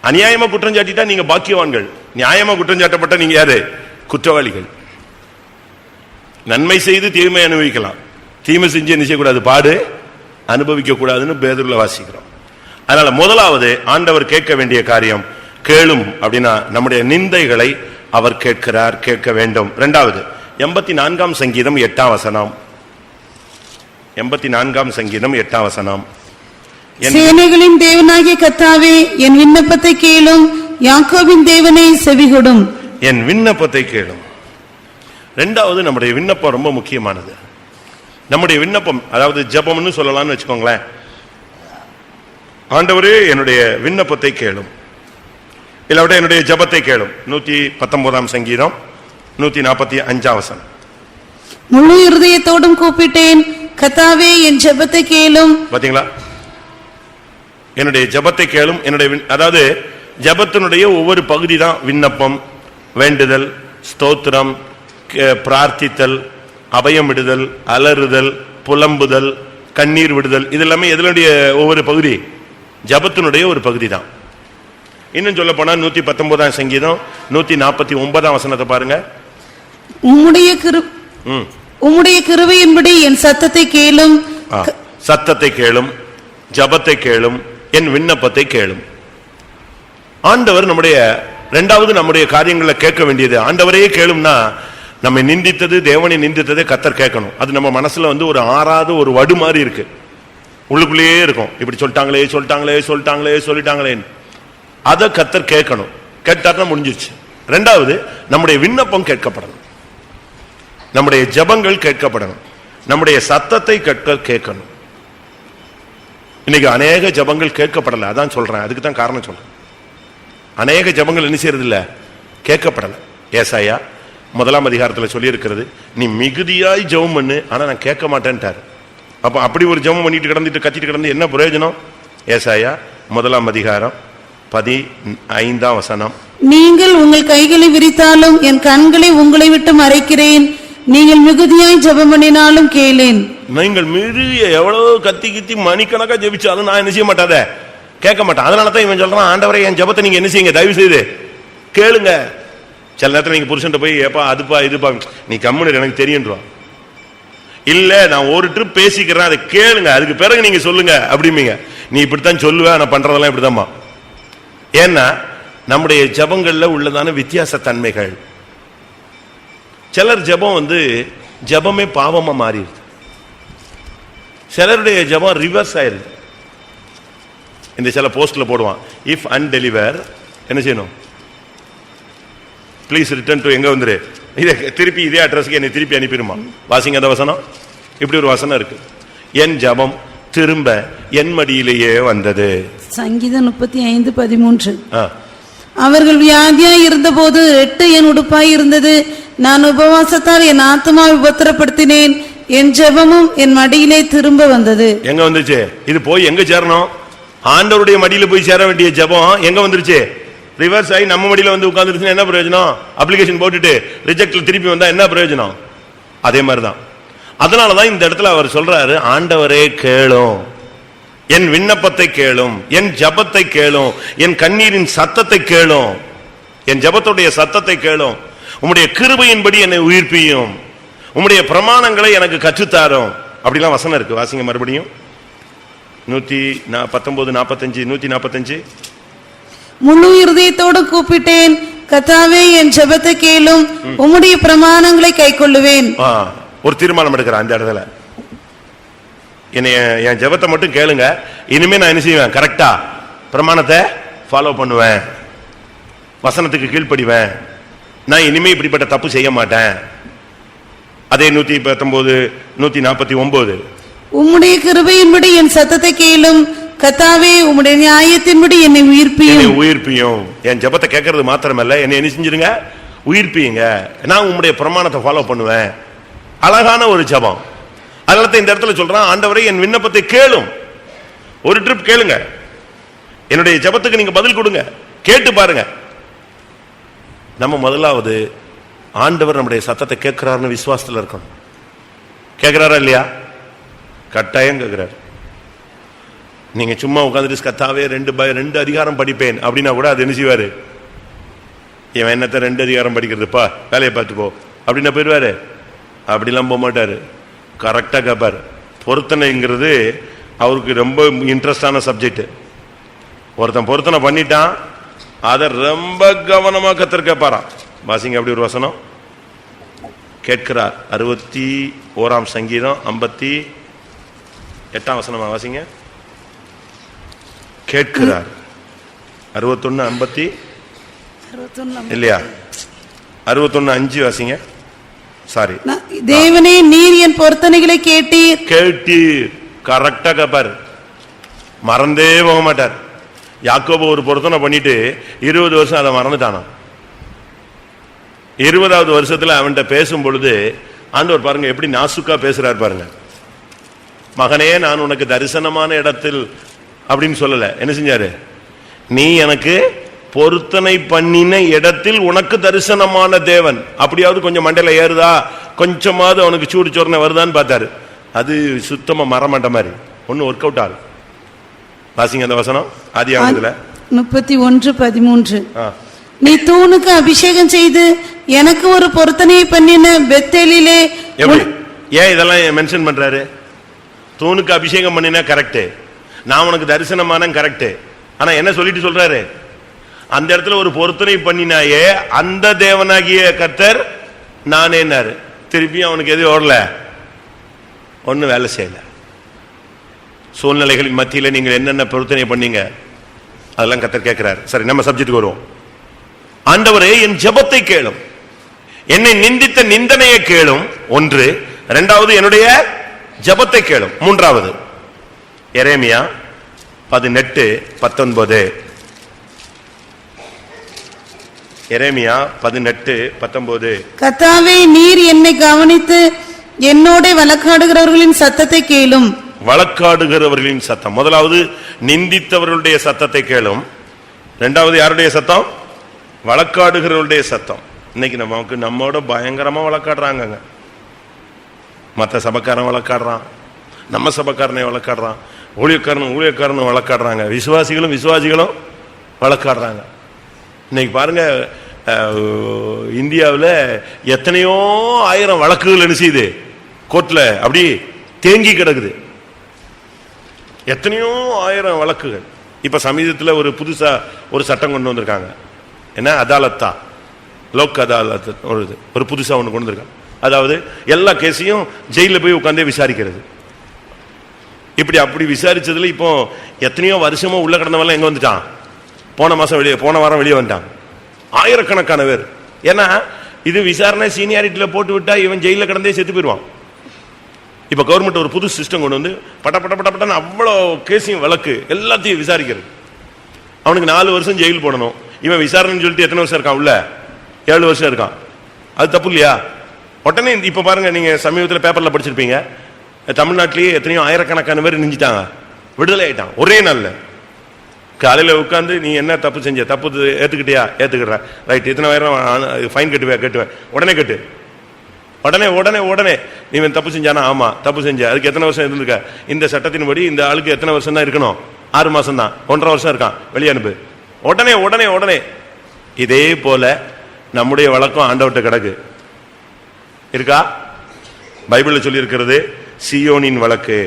அநியாயமா குற்றம் சாட்டிட்டா நீங்க பாக்கியவான்கள், நியாயமா குற்றம் சாட்டப்பட்ட நீங்க யாரு? குற்றவாளிகள். நன்மை செய்து தீமை அனுபவிக்கலாம், தீமை செஞ்சு என்ன செய்யக்கூடாது? பாடு அனுபவிக்க கூடாதுன்னு பேதுருல வாசிக்கிறோம். அதனால முதலாவது ஆண்டவர் கேட்க வேண்டிய காரியம் கேளும் அப்படின்னா நம்முடைய நிந்தைகளை அவர் கேட்கிறார், கேட்க வேண்டும். இரண்டாவது 84ஆம் சங்கீதம் 8ஆம் வசனம். 84ஆம் சங்கீதம் 8ஆம் வசனம். சேனைகளின் தேவனாகிய கர்த்தாவே, என் விண்ணப்பத்தை கேளும், யாக்கோபின் தேவனே செவிகொடும். என் விண்ணப்பத்தை கேளும். இரண்டாவது நம்முடைய விண்ணப்பம் ரொம்ப முக்கியமானது. நம்முடைய விண்ணப்பம், அதாவது ஜெபம்னு சொல்லலாம்னு வச்சுக்கோங்களேன். ஆண்டவரே என்னுடைய விண்ணப்பத்தை கேளும், இல்லாவிட என்னுடைய ஜெபத்தை கேளும். 119ஆம் சங்கீதம் 145ஆம் வசனம். முழு இருதயத்தோடும் கூப்பிட்டேன், கர்த்தாவே என் ஜெபத்தை கேளும். பாத்தீங்களா? என்னுடைய ஜெபத்தை கேளும். என்னுடைய அதாவது ஜெபத்தினுடைய ஒவ்வொரு பகுதி தான் விண்ணப்பம், வேண்டுதல், ஸ்தோத்திரம், பிரார்த்தித்தல், அபயமிடுதல், அலறுதல், புலம்புதல், கண்ணீர் விடுதல். இது எல்லாமே எதனுடைய ஒவ்வொரு பகுதி? ஜெபத்தினுடைய ஒரு பகுதி தான். இன்னும் சொல்ல போனா 119ஆம் சங்கீதம் 149ஆம் வசனத்தை பாருங்க. உம்முடைய கிருபையின்படி என் சத்தத்தை கேளும். சத்தத்தை கேளும், ஜெபத்தை கேளும், என் விண்ணப்பத்தை கேளும். ஆண்டவர் நம்முடைய இரண்டாவது நம்முடைய காரியங்களை கேட்க வேண்டியது. ஆண்டவரே கேளும்னா நம்ம நிந்தித்தது, தேவனை நிந்தித்ததை கர்த்தர் கேட்கணும். அது நம்ம மனசுல ஒரு ஆறாத ஒரு வடு மாதிரி இருக்கு, உள்ளுக்குள்ளேயே இருக்கும். இப்படி சொல்லிட்டாங்களே சொல்லிட்டாங்களே சொல்லிட்டாங்களே சொல்லிட்டாங்களே, அதை கர்த்தர் கேட்கணும். கேட்டார்னா முடிஞ்சிருச்சு. இரண்டாவது நம்முடைய விண்ணப்பம் கேட்கப்படணும், நம்முடைய ஜெபங்கள் கேட்கப்படணும், நம்முடைய சத்தத்தை கேட்கணும். இன்னைக்கு அநேக ஜெபங்கள் கேட்கப்படலை, அதான் சொல்றேன், அதுக்கு தான் காரணம் சொல்றேன். அநேக ஜெபங்கள் என்ன செய்யறது இல்ல, கேட்கப்படலை. ஏசாயா 1ஆம் அதிகாரத்தில் சொல்லி இருக்கிறது, நீ மிகுதியாய் ஜெபம் பண்ணு, ஆனா நான் கேட்க மாட்டேன்ட்டாரு. அப்ப அப்படி ஒரு ஜெபம் பண்ணிட்டு கிடந்துட்டு கத்திட்டு கிடந்து என்ன பிரயோஜனம்? ஏசாயா 1ஆம் அதிகாரம் 15ஆம் வசனம். நீங்கள் உங்கள் கைகளை விரித்தாலும் என் கண்களை உங்களை விட்டு மறைக்கிறேன், நீங்கள் மிகுதியாய் ஜெபம் பண்ணினாலும் கேளேன். நீங்கள் மிகுதிய எவ்வளவு கத்தி கித்தி மணிக்கணக்கா ஜெபிச்சாலும் நான் என்ன செய்ய மாட்டாத, கேட்க மாட்டேன். அதனாலதான் இவன் சொல்றான், ஆண்டவரே என் ஜெபத்தை நீங்க என்ன செய்யுங்க, தயவு செய்து கேளுங்க. சில நேரத்தில் நீங்க புருஷன் போய் ஏப்பா அதுப்பா இதுப்பா, நீ கம்முனு எனக்கு தெரியும்ன்றான். இல்ல நான் ஒரு ட்ரிப் பேசிக்கிறேன், அதை கேளுங்க, அதுக்கு பிறகு நீங்க சொல்லுங்க அப்படிம்பீங்க. நீ இப்படித்தான் சொல்லுவேன், நான் பண்றதெல்லாம் இப்படிதான்மா. ஏன்னா நம்முடைய ஜெபங்கள்ல உள்ளதான வித்தியாச தன்மைகள். சிலர் ஜெபம் ஜெபமே பாவமா மாறிடுது, சிலருடைய ஜெபம் ரிவர்ஸ் ஆயிருது. இந்த சில போஸ்ட்ல போடுவான், இஃப் அன்டெலிவர் என்ன செய்யணும், ப்ளீஸ் ரிட்டர்ன் டு, எங்க வந்துரு, இதை திருப்பி இதே அட்ரஸ்க்கு என்னை திருப்பி அனுப்பிடுமா. வாசிங்க அந்த வசனம். இப்படி ஒரு வசனம் இருக்கு, என் ஜெபம் திரும்ப என் மடியிலேயே வந்தது. சங்கீதம் 35:13. அவர்கள் வியாதியாய் இருந்த போது 8 என் உடுப்பாய் இருந்தது, நான் உபவாசத்தால் என் ஆத்மாவை உபத்திரப்படுத்தினேன், என் ஜெபமும் என் மடியிலே திரும்ப வந்தது. எங்க வந்துச்சு இது? போய் எங்க சேரணும்? ஆண்டவருடைய மடியில போய் சேர வேண்டிய ஜெபம் எங்க வந்துருச்சு? ரிவர்ஸ் ஆகி நம்ம மடியில வந்து உட்கார்ந்துருச்சுன்னா என்ன பிரயோஜனம்? அப்ளிகேஷன் போட்டுட்டு ரிஜெக்ட்ல திருப்பி வந்தா என்ன பிரயோஜனம்? அதே மாதிரிதான். அதனாலதான் இந்த இடத்துல அவர் சொல்றாரு, ஆண்டவரே கேளும், என் விண்ணப்பத்தை கேளும், என் ஜெபத்தை கேளும், என் கண்ணீரின் சத்தத்தை கேளும். என் ஜெபத்துடைய சத்தத்தை கேளும். உம்முடைய கிருபையின்படி என்னை உயிர்ப்பியும். உம்முடைய பிரமாணங்களை எனக்கு கற்றுத்தாரும். அப்படிலாம் வசனம் இருக்கு. வாசிங்க மறுபடியும். 119:45 145. முழு இருதயத்தோடு கூப்பிட்டேன், கர்த்தாவே என் ஜெபத்தை கேளும், உம்முடைய பிரமாணங்களை கைக்கொள்ளுவேன். ஒரு தீர்மானம் எடுக்கிறான் அந்த இடத்துல. என் ஜெபத்தை மட்டும் கேளுங்க, இனிமே நான் என்ன செய்வேன்? கரெக்டா பிரமாணத்தை ஃபாலோ பண்ணுவேன், வசனத்துக்கு கீழ்ப்படிவேன், நான் இனிமே இப்படிப்பட்ட தப்பு செய்ய மாட்டேன். அதே 119 149. உம்முடைய கிருபையின்படி என் சத்தத்தை கேளும், கர்த்தாவே உம்முடைய நியாயத்தின்படி என்னை உயிர்ப்பியும். என் ஜெபத்தை கேட்கறது மாத்திரமல்ல, என்னை என்ன செஞ்சிருங்க? உயிர்ப்பியுங்க. நான் உம்முடைய பிரமாணத்தை ஃபாலோ பண்ணுவேன். அழகான ஒரு ஜெபம். அதனால இந்த இடத்துல சொல்றான், ஆண்டவரே என் விண்ணப்பத்தை கேளும். ஒரு ட்ரிப் கேளுங்க, என்னுடைய ஜெபத்துக்கு நீங்க பதில் கொடுங்க, கேட்டு பாருங்க. நம்ம முதலாவது ஆண்டவர் நம்முடைய சத்தத்தை கேட்கிறாருன்னு விசுவாசத்தில் இருக்கணும். கேட்கிறாரா இல்லையா? கட்டாயம் கேட்கிறார். நீங்க சும்மா உட்காந்துட்டு கத்தாவே 2 அதிகாரம் படிப்பேன் அப்படின்னா கூட அது என்ன செய்வாரு? இவன் என்னத்தை 2 அதிகாரம் படிக்கிறதுப்பா, வேலையை பார்த்து போ அப்படின்னா போயிடுவாரு. அப்படிலாம் போக மாட்டாரு. கரெக்டா கேட்பார். பொருத்தனைங்கிறது அவருக்கு ரொம்ப இன்ட்ரெஸ்டான சப்ஜெக்ட். ஒருத்தன் பொருத்தனை பண்ணிட்டான், அதை ரொம்ப கவனமா கத்தர் கேட்பாராம். வாசிங்க அப்படி ஒரு வசனம். கேட்கிறார். 61ஆம் சங்கீதம் 58ஆம் வசனமா வாசிங்க. கேட்கிறார். 61:50 இல்லையா? 61:5 வாசிங்க. சாரி, தேவனே நீர் என் பொருத்தனைகளை கேட்டீர். கரெக்டா கேட்பார், மறந்தே போக மாட்டார். யாக்கோபு ஒரு பொருத்தனை பண்ணிட்டு 20 வருஷம் அதை மறந்துட்டானா. 20வது வருஷத்துல அவன்கிட்ட பேசும் பொழுது ஆண்டவர் பாருங்க எப்படி நாசுக்கா பேசுறாரு பாருங்க. மகனே நான் உனக்கு தரிசனமான இடத்தில் அப்படின்னு சொல்லல. என்ன செஞ்சாரு? நீ எனக்கு பொருத்தனை பண்ணின இடத்தில் உனக்கு தரிசனமான தேவன். அப்படியாவது கொஞ்சம் மண்டையில ஏறுதா, கொஞ்சமாவது அவனுக்கு சூடு சோர்னை வருதான்னு பார்த்தாரு. அது சுத்தமா மரமாட்ட மாதிரி ஒன்னும் ஒர்க் அவுட் ஆகும். வாசிங்க அந்த வசனம். ஆதியாகமத்துல 31:13. நீ தூணுக்கு அபிஷேகம் செய்து எனக்கு ஒரு பொருத்தனையை பண்ணின பெத்தேலிலே. ஏன் இதெல்லாம் மென்ஷன் பண்றாரு? தூணுக்கு அபிஷேகம் பண்ணினா கரெக்ட், நான் உனக்கு தரிசனமான கரெக்ட். ஆனா என்ன சொல்லிட்டு சொல்றாரு? அந்த இடத்துல ஒரு பொருத்தனை பண்ணினாயே அந்த தேவனாகிய கர்த்தர் நானேன்னாரு. திருப்பி அவனுக்கு எது ஓடல, ஒன்னும் வேலை செய்யல. சூழ்நிலைகளின் மத்தியில் நீங்கள் என்னென்ன பொருத்தனை பண்ணீங்க அதெல்லாம் கர்த்தர் கேட்கிறார். சரி, நம்ம சப்ஜெக்டுக்கு வருவோம். ஆண்டவரே என் ஜெபத்தை கேளும், என்னை நிந்தித்த நிந்தனையை கேளும். 1. 2வது என்னுடைய ஜெபத்தை கேளும். 3வது எரேமியா 18:19. எரேமியா 18:19. கர்த்தாவே நீர் என்னை கவனித்து என்னோட வழக்காடுகிறவர்களின் சத்தத்தை கேளும். வழக்காடுகிறவர்களின் சத்தம். முதலாவது நிந்தித்தவர்களுடைய சத்தத்தை கேளும். 2வது யாருடைய சத்தம்? வழக்காடுகிறவருடைய சத்தம். இன்னைக்கு நமக்கு நம்மோட பயங்கரமா வழக்காடுறாங்க. மற்ற சபக்காரன் வழக்காடுறான், நம்ம சபக்காரனை வழக்காடுறான், ஊழியக்காரனும் வழக்காடுறாங்க, விசுவாசிகளும் வழக்காடுறாங்க. இன்னைக்கு பாருங்க, இந்தியாவில் எத்தனையோ ஆயிரம் வழக்குகள் என்ன செய்யுது கோர்ட்ல அப்படி தேங்கி கிடக்குது. எத்தனையோ ஆயிரம் வழக்குகள். இப்ப சமீபத்தில் ஒரு புதுசா ஒரு சட்டம் கொண்டு வந்திருக்காங்க. என்ன அதாலத்தா, லோக் அதாலத் ஒரு புதுசா ஒன்று கொண்டு வந்திருக்காங்க. அதாவது எல்லா கேஸையும் ஜெயில போய் உட்காந்தே விசாரிக்கிறது. இப்படி அப்படி விசாரிச்சதுல இப்போ எத்தனையோ வருஷமா உள்ள கிடந்தவெல்லாம் எங்க வந்துட்டான்? போன வாரம் வெளியே வந்துட்டான். ஆயிரக்கணக்கான பேர். ஏன்னா இது விசாரணை சீனியாரிட்டியில போட்டு விட்டா இவன் ஜெயில கிடந்தே செத்து போயிடுவான். இப்ப கவர்மெண்ட் ஒரு புது சிஸ்டம் கொண்டு வந்து பட்ட அவ்வளோ கேஸையும் வழக்கு எல்லாத்தையும் விசாரிக்கிறது. அவனுக்கு 4 வருஷம் ஜெயில் போடணும். இவன் விசாரணைன்னு சொல்லிட்டு எத்தனை வருஷம் இருக்கான்? உள்ள 7 வருஷம் இருக்கான். அது தப்பு இல்லையா? உடனே இப்ப பாருங்க, நீங்க சமீபத்தில் பேப்பர்ல படிச்சிருப்பீங்க, தமிழ்நாட்டிலேயே எத்தனையோ ஆயிரக்கணக்கான பேர் நெஞ்சிட்டாங்க, விடுதலை ஆயிட்டான் ஒரே நாள்ல. காலையில உட்காந்து நீ என்ன தப்பு செஞ்ச, தப்பு ஏத்துக்கிட்டியா? ஏத்துக்கிற, ரைட். எத்தனை ஆயிரம் ஃபைன் கட்டுவேன், உடனே கட்டு. உடனே நீ தப்பு செஞ்சானா? ஆமா தப்பு செஞ்ச. அதுக்கு எத்தனை வருஷம் இருந்திருக்க? இந்த சட்டத்தின்படி இந்த ஆளுக்கு எத்தனை வருஷம் தான் இருக்கணும்? 6 மாசம் தான். 1.5 வருஷம் இருக்கான், வெளியே அனுப்பு. உடனே இதே போல நம்முடைய வழக்கம் ஆண்டவர்கிட்ட கிடக்கு. இருக்கா? பைபிள்ல சொல்லி இருக்கிறது சீயோனின் வழக்கு,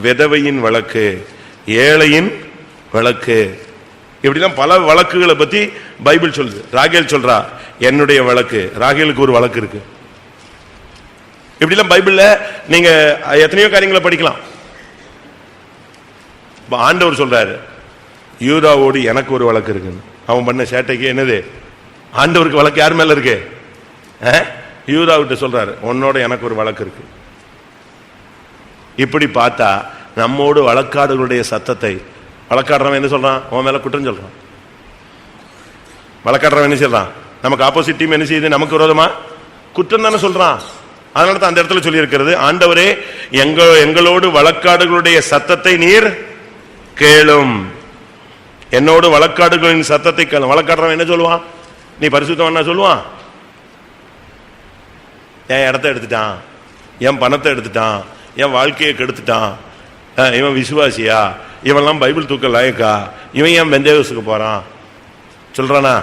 விதவையின் வழக்கு, ஏழையின் வழக்கு, இப்படிலாம் பல வழக்குகளை பத்தி பைபிள் சொல்லுது. ராகேல் சொல்றா என்னுடைய வழக்கு, ராகேலுக்கு ஒரு வழக்கு இருக்கு. இப்படிலாம் பைபிள்ல நீங்க எத்தனையோ காரியங்களை படிக்கலாம். ஆண்டவர் சொல்றாரு யூதாவோடு எனக்கு ஒரு வழக்கு இருக்குன்னு. அவன் பண்ண சேட்டைக்கு என்னது? ஆண்டவருக்கு வழக்கு யார் மேல இருக்கு? யூதாவிட்ட சொல்றாரு உன்னோட எனக்கு ஒரு வழக்கு இருக்கு. இப்படி பார்த்தா நம்மோடு வழக்காடுகளுடைய சத்தத்தை, வழக்காடுறவன் என்ன சொல்றான்? உன் மேல குற்றம் சொல்றான். வழக்காடுறவன் என்ன சொல்றான்? நமக்கு ஆப்போசிட் டீம் என்ன செய்யுது? நமக்கு விரோதமா குற்றம் தானே சொல்றான். அதனால தான் அந்த இடத்துல சொல்லி இருக்கிறது ஆண்டவரே எங்களோடு வழக்காடுகளுடைய சத்தத்தை நீர் கேளும். என்னோடு வழக்காடுகளின் சத்தத்தை கேளும். வழக்காடுறவன் என்ன சொல்லுவான்? நீ பரிசுத்தவன் சொல்லுவான். என் இடத்த எடுத்துட்டான், என் பணத்தை எடுத்துட்டான், என் வாழ்க்கையை கெடுத்துட்டான், இவன் விசுவாசியா, இவன்லாம் பைபிள் தூக்க லாயக்கா, இவன் ஏன் பெந்தேகோஸ்துக்கு போறான் சொல்றானா?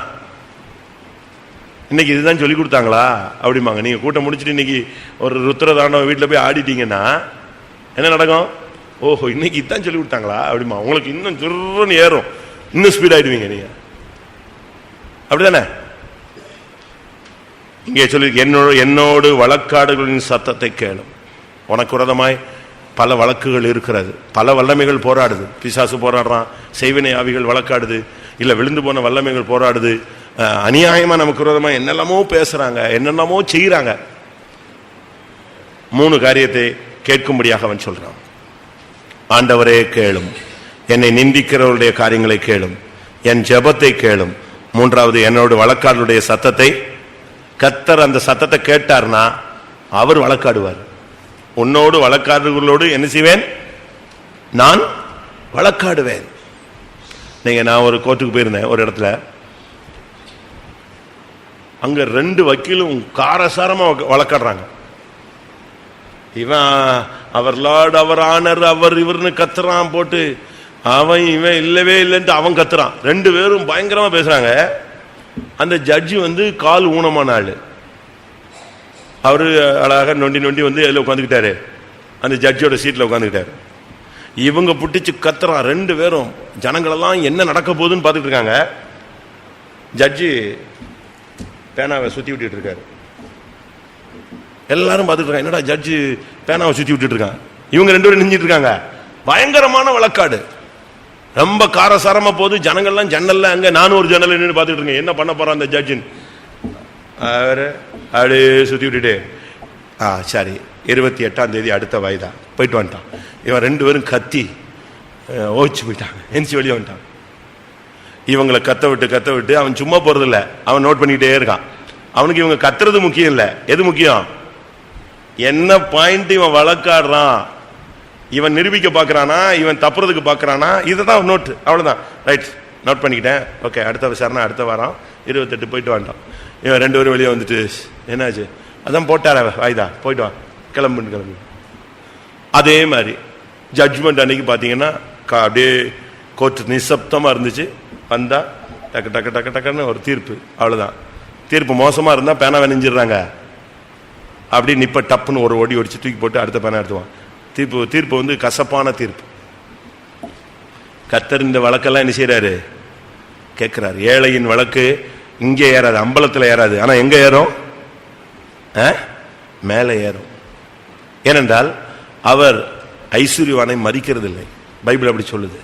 இன்னைக்கு இதுதான் சொல்லி கொடுத்தாங்களா அப்படிமாங்க. நீங்க கூட்டம் முடிச்சுட்டு இன்னைக்கு ஒரு ருத்ரதாண்டவன் வீட்டில் போய் ஆடிட்டீங்கன்னா என்ன நடக்கும்? ஓஹோ இன்னைக்கு இதுதான் சொல்லி கொடுத்தாங்களா அப்படிமா. உங்களுக்கு இன்னும் ஜுர்ன்னு ஏறும், இன்னும் ஸ்பீட் ஆயிடுவீங்க நீங்க. அப்படிதானே? இங்கே சொல்லி என்னோடு வழக்காடுகளின் சத்தத்தை கேளும். உனக்கு விரோதமாய் பல வழக்குகள் இருக்கிறது, பல வல்லமைகள் போராடுது. பிசாசு போராடுறான், செய்வினை ஆவிகள் வழக்காடுது, இல்ல விழுந்து போன வல்லமைகள் போராடுது. அநியாயமா நமக்கு விரோதமா என்னெல்லாமோ பேசுறாங்க, என்னெல்லாமோ செய்யறாங்க. 3 காரியத்தை கேட்கும்படியாக அவன் சொல்றான். ஆண்டவரே கேளும், என்னை நிந்திக்கிறவருடைய காரியங்களை கேளும், என் ஜெபத்தை கேளும். 3வது என்னோட வழக்காடுடைய சத்தத்தை. கர்த்தர் அந்த சத்தத்தை கேட்டார்னா அவர் வழக்காடுவார். உன்னோடு வழக்காடுகளோடு என்ன செய்வேன்? நான் வழக்காடுவேன். நான் ஒரு கோர்ட்டுக்கு போயிருந்தேன் ஒரு இடத்துல. அங்க 2 வக்கீலும் காரசாரமா வழக்காடுறாங்க. இவன் அவர் லார்ட், அவர் ஆனர், அவர் இவர்னு கத்துறான் போட்டு, அவன் இவன் இல்லவே இல்லைன்ட்டு அவன் கத்துறான். 2 பேரும் பயங்கரமா பேசுறாங்க. அந்த ஜட்ஜி கால் ஊனமான ஆளு. அவரு அழகாக நொண்டி நொண்டி அதில் உட்காந்துக்கிட்டாரு, அந்த ஜட்ஜோட சீட்ல உட்காந்துக்கிட்டாரு. இவங்க புட்டிச்சு கத்துறான் 2 பேரும். ஜனங்களெல்லாம் என்ன நடக்க போகுதுன்னு பார்த்துட்டு இருக்காங்க. ஜட்ஜி பேனாவை சுத்தி விட்டுட்டு இருக்காரு. எல்லாரும் பார்த்துட்டு இருக்காங்க, என்னடா ஜட்ஜி பேனாவை சுத்தி விட்டுட்டு இருக்காங்க. இவங்க 2 பேரும் நிஞ்சிட்டு இருக்காங்க. பயங்கரமான வழக்காடு, ரொம்ப காரசாரமா போகுது. ஜனங்கள்லாம் ஜன்னல்ல, அங்க நானும் ஒரு ஜன்னல் நின்று பார்த்துட்டு இருக்கேன், என்ன பண்ண போறான் அந்த ஜட்ஜின். அவரு அப்படியே சுத்தி விட்டுட்டு சரி 28ஆம் தேதி அடுத்த வாய்தா போயிட்டு வந்துட்டான். இவன் 2 பேரும் கத்தி ஓச்சு போயிட்டாங்க, எந்திச்சு வெளியே வந்துட்டான். இவங்களை கத்த விட்டு அவன் சும்மா போறது இல்ல, அவன் நோட் பண்ணிக்கிட்டே இருக்கான். அவனுக்கு இவங்க கத்துறது முக்கியம் இல்ல, எது முக்கியம்? என்ன பாயிண்ட் இவன் வழக்காடுறான், இவன் நிரூபிக்க பாக்குறானா, இவன் தப்புறதுக்கு பாக்குறானா, இதுதான் நோட். அவ்வளவுதான். ரைட், நோட் பண்ணிக்கிட்டேன். ஓகே, அடுத்த விசாரணை அடுத்த வாரம் 28 போயிட்டு வந்துட்டான். இவன் 2 பேரும் வெளியே வந்துட்டு என்னாச்சு? அதான் போட்டார வாய்தா, போயிட்டு வா, கிளம்பு. அதே மாதிரி ஜட்ஜ்மெண்ட் அன்னைக்கு பாத்தீங்கன்னா அப்படியே கோர்ட் நிசப்தமா இருந்துச்சு. வந்தா டக்கு டக்கு டக்கு டக்குன்னு ஒரு தீர்ப்பு. அவ்வளவுதான். தீர்ப்பு மோசமா இருந்தா பேனா வெனிஞ்சிடுறாங்க. அப்படி நிப்ப டப்புன்னு ஒரு ஒடி ஒடிச்சு தூக்கி போட்டு அடுத்த பேனா எடுத்துவான். தீர்ப்பு கசப்பான தீர்ப்பு. கர்த்தர் இந்த வழக்கெல்லாம் என்ன செய்யறாரு? கேட்கிறாரு. ஏழையின் வழக்கு இங்கே ஏறாது, அம்பலத்தில் ஏறாது. ஆனா எங்க ஏறும்? மேலே ஏறும். ஏனென்றால் அவர் ஐஸ்வர்யவானை மதிக்கிறது இல்லை. பைபிள் அப்படி சொல்லுது.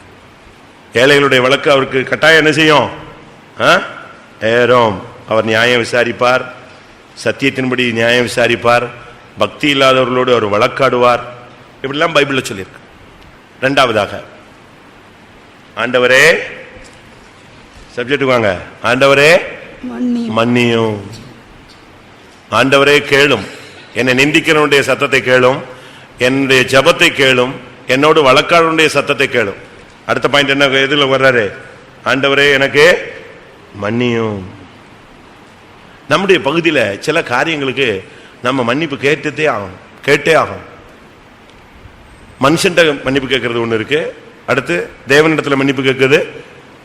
ஏழைகளுடைய வழக்கு அவருக்கு கட்டாயம் என்ன செய்யும்? ஏறும். அவர் நியாயம் விசாரிப்பார், சத்தியத்தின்படி நியாயம் விசாரிப்பார், பக்தி இல்லாதவர்களோடு அவர் வழக்காடுவார். இப்படிலாம் பைபிள்ல சொல்லியிருக்கு. 2வதாக ஆண்டவரே, சப்ஜெக்ட் வாங்க, ஆண்டவரே மன்னியும். ஆண்டவரே கேளும், என்னை நிந்திக்கிறவனுடைய சத்தத்தை கேளும், என்னுடைய ஜபத்தை கேளும், என்னோடு வழக்காடுடைய சத்தத்தை கேளும். அடுத்த பாயிண்ட் என்ன எதுல வர்றாரு? ஆண்டவரே எனக்கு மன்னியும். நம்முடைய பகுதியில் சில காரியங்களுக்கு நம்ம மன்னிப்பு கேட்டே ஆகும். மனுஷன்ட்ட மன்னிப்பு கேட்கறது ஒண்ணு இருக்கு, அடுத்து தேவனிடத்துல மன்னிப்பு கேட்கறது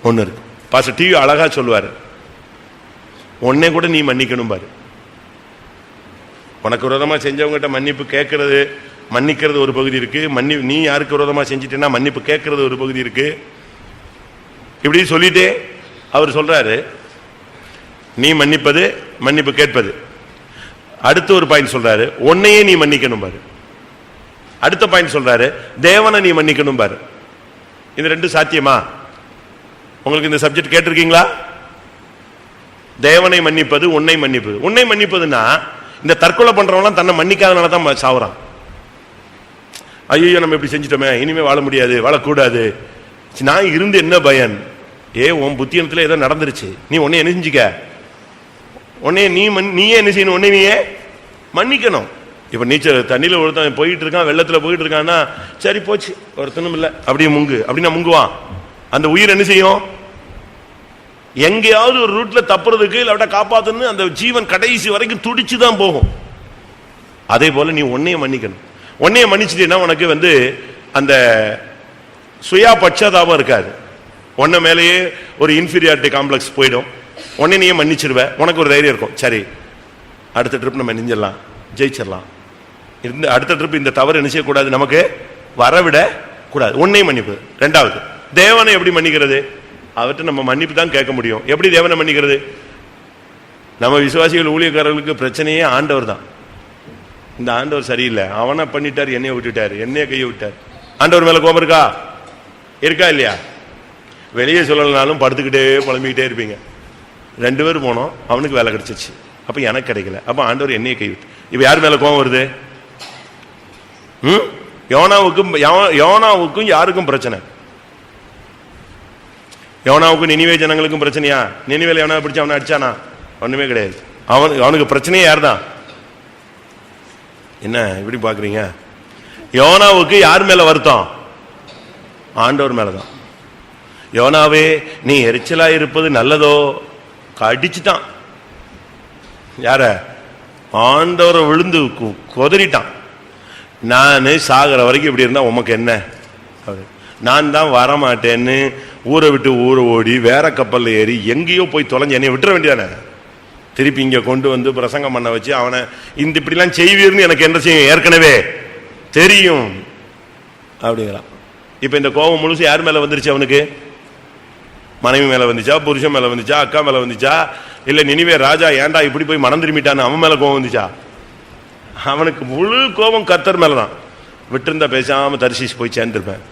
ஒண்ணு இருக்கு. பாஸ்டர் டிவி அழகா சொல்லுவாரு, உன்னை கூட நீ மன்னிக்கணும் பாரு. உனக்கு விரோதமா செஞ்சவங்ககிட்ட மன்னிப்பு கேட்கறது, மன்னிக்கிறது ஒரு பகுதி இருக்கு. நீ யாருக்கு விரோதமா செஞ்சிட்டேன்னா மன்னிப்பு கேட்கறது ஒரு பகுதி இருக்கு. இப்படி சொல்லிட்டே அவர் சொல்றாரு, நீ மன்னிப்பது, மன்னிப்பு கேட்பது. அடுத்த ஒரு பாயிண்ட் சொல்றாரு, உன்னையே நீ மன்னிக்கணும் பாரு. அடுத்த பாயிண்ட் சொல்றாரு, தேவனை நீ மன்னிக்கணும் பாரு. இந்த ரெண்டு சாத்தியமா? உங்களுக்கு இந்த சப்ஜெக்ட் கேட்டிருக்கீங்களா? தேவனை மன்னிப்பது, உன்னை மன்னிப்பது. உன்னை மன்னிப்பதுன்னா இந்த தற்கொலை பண்றவங்களாம் தன்னை மன்னிக்காதனால தான் சாவுறான். ஐயோ நம்ம இப்படி செஞ்சிட்டோமே, இனிமே வாழ முடியாது, வாழக்கூடாது, நான் இருந்து என்ன பயன்? உன் புத்தியனத்துல ஏதோ நடந்துருச்சு, நீ உன்னை என்ன செஞ்சுக்க, உன்னைய நீயே என்ன செய்யணும், உன்னை நீயே மன்னிக்கணும். இப்ப நீச்சல் தண்ணியில ஒருத்தன் போயிட்டு இருக்கான், வெள்ளத்துல போயிட்டு இருக்கான்னா சரி போச்சு ஒருத்தனும் இல்லை அப்படியே முங்கு அப்படின்னா முங்குவான். அந்த உயிர் என்ன செய்யும்? எங்கேயாவது ஒரு ரூட்ல தப்புறதுக்கு இல்லாட்ட காப்பாத்துன்னு அந்த ஜீவன் கடைசி வரைக்கும் துடிச்சுதான் போகும். அதே போல நீ உன்னைய மன்னிக்கணும். உன்னைய மன்னிச்சுட்டீங்கன்னா உனக்கு அந்த சுயா பட்சதாபம் இருக்காது. உன்ன மேலேயே ஒரு இன்ஃபீரியாரிட்டி காம்ப்ளெக்ஸ் போயிடும். உன்னை நீயே மன்னிச்சிருவ, உனக்கு ஒரு தைரியம் இருக்கும், சரி அடுத்த ட்ரிப் நம்ம நெஞ்சிடலாம், ஜெயிச்சிடலாம். அடுத்த ட்ரிப் இந்த தவறு என்ன செய்யக்கூடாது, நமக்கு வரவிட கூடாது. உன்னை மன்னிப்பு. ரெண்டாவது, தேவனை எப்படி மன்னிக்கிறது? அவர்கிட்ட நம்ம மன்னிப்பு தான் கேட்க முடியும். எப்படி தேவனை மன்னிக்கிறது? நம்ம விசுவாசிகள் ஊழியக்காரர்களுக்கு பிரச்சனையே ஆண்டவர் தான். இந்த ஆண்டவர் சரியில்லை, அவனை பண்ணிட்டார், என்னைய விட்டுட்டார், என்னைய கையை விட்டார். ஆண்டவர் மேல கோபம் இருக்கா? இருக்கா இல்லையா? வெளியே சொல்லலனாலும் படுத்துக்கிட்டே புலம்பிக்கிட்டே இருப்பீங்க. 2 பேர் போனோம், அவனுக்கு வேலை கிடைச்சிச்சு, அப்ப எனக்கு கிடைக்கல, அப்ப ஆண்டவர் என்னைய கை விட்டு. இப்ப யார் மேல கோபம் வருது? யோனாவுக்கும் யாருக்கும் பிரச்சனை? யோனாவுக்கும் நினிவே ஜனங்களுக்கும் பிரச்சனையா? நினிவேல யோனா பிடிச்ச அவனை அடிச்சானா? ஒண்ணுமே கிடையாது. அவனுக்கு பிரச்சனையே யார் தான்? என்ன இப்படி பாக்குறீங்க? யோனாவுக்கு யார் மேல வருத்தம்? ஆண்டவர் மேலதான். யோனாவே நீ எரிச்சலா இருப்பது நல்லதோ? அடிச்சுட்டான். யார? ஆண்டவரை விழுந்து கொதறிட்டான். நான் சாகிற வரைக்கும் இப்படி இருந்தா உமக்கு என்ன? நான் தான் வரமாட்டேன்னு ஊரை விட்டு ஊரை ஓடி வேற கப்பல்ல ஏறி எங்கேயோ போய் தொலைஞ்சு என்னைய விட்டுற வேண்டியதானே? திருப்பி இங்க கொண்டு வந்து பிரசங்கம் பண்ண வச்சு அவனை இந்த இப்படிலாம் செய்வீர்னு எனக்கு என்ன செய்யும் ஏற்கனவே தெரியும் அப்படிங்கிறான். இப்ப இந்த கோபம் முழுசு யார் மேல வந்துருச்சு? அவனுக்கு மனைவி மேல வந்துச்சா, புருஷன் மேல வந்துச்சா, அக்கா மேல வந்துச்சா, இல்ல நினிவே ராஜா ஏன்டா இப்படி போய் மனம் திரும்பிட்டான்னு அவன் மேல கோபம் வந்துச்சா? அவனுக்கு முழு கோபம் கர்த்தர் மேலதான். விட்டுருந்தா பேசாம தரிசிச்சு போய் சேர்ந்துருப்பேன்.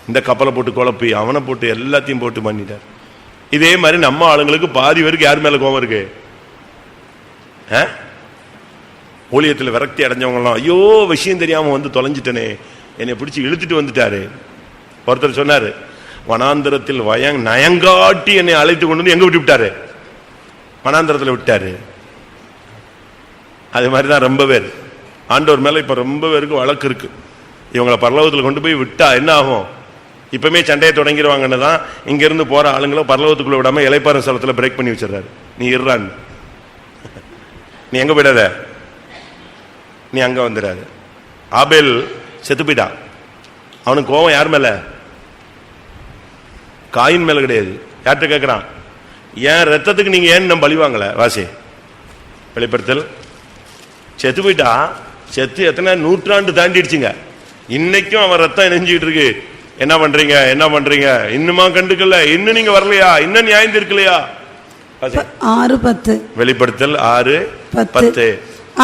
இந்த கப்பலை போட்டு குழப்பி அவனை போட்டு எல்லாத்தையும் போட்டு பண்ணிட்டார். இதே மாதிரி நம்ம ஆளுங்களுக்கு பாதி பேருக்கு யார் மேல கோபம் இருக்கு? ஊழியத்தில் விரக்தி அடைஞ்சவங்களாம் ஐயோ விஷயம் தெரியாம வந்து தொலைஞ்சிட்டனே, என்னை பிடிச்சி இழுத்துட்டு வந்துட்டாரு. ஒருத்தர் சொன்னாரு, வனாந்திரத்தில் நயங்காட்டி என்னை அழைத்து கொண்டு வந்து எங்க விட்டு விட்டாரு? வனாந்திரத்தில் விட்டாரு. அது மாதிரிதான் ரொம்ப பேர் ஆண்டவர் மேல இப்ப ரொம்ப பேருக்கு வழக்கு இருக்கு. இவங்களை பரலோகத்தில் கொண்டு போய் விட்டா என்ன ஆகும்? இப்பவுமே சண்டையை தொடங்கிடுவாங்கன்னு தான் இங்க இருந்து போற ஆளுங்களை பரலோகத்துக்குள்ள விடாம இளைப்பாறும் ஸ்தலத்துல பிரேக் பண்ணி வச்சிடறாரு. நீ இருறான், நீ எங்க போயிடாத, நீ அங்க வந்துடாது. ஆபேல் செத்து போயிட்டான். அவனுக்கு கோபம் யார் மேல? காயின் மேல கிடையாது. யார்கிட்ட கேட்கிறான்? ஏன் ரத்தத்துக்கு நீங்க ஏன் நம்ம பழிவாங்கல? வாசி வெளிப்படுத்தல். செத்து போயிட்டா, செத்து எத்தனை நூற்றாண்டு தாண்டிடுச்சுங்க. இன்னைக்கும் அவன் ரத்தம் நெஞ்சுக்கிட்டு இருக்கு. என்ன பண்றீங்க, என்ன பண்றீங்க? இன்னுமா கண்டுக்கல? இன்னும் நீங்க வரலையா? இன்னும் நியாயம் இருக்கலையா? 6:10 வெளிப்படுத்தல் 6:10.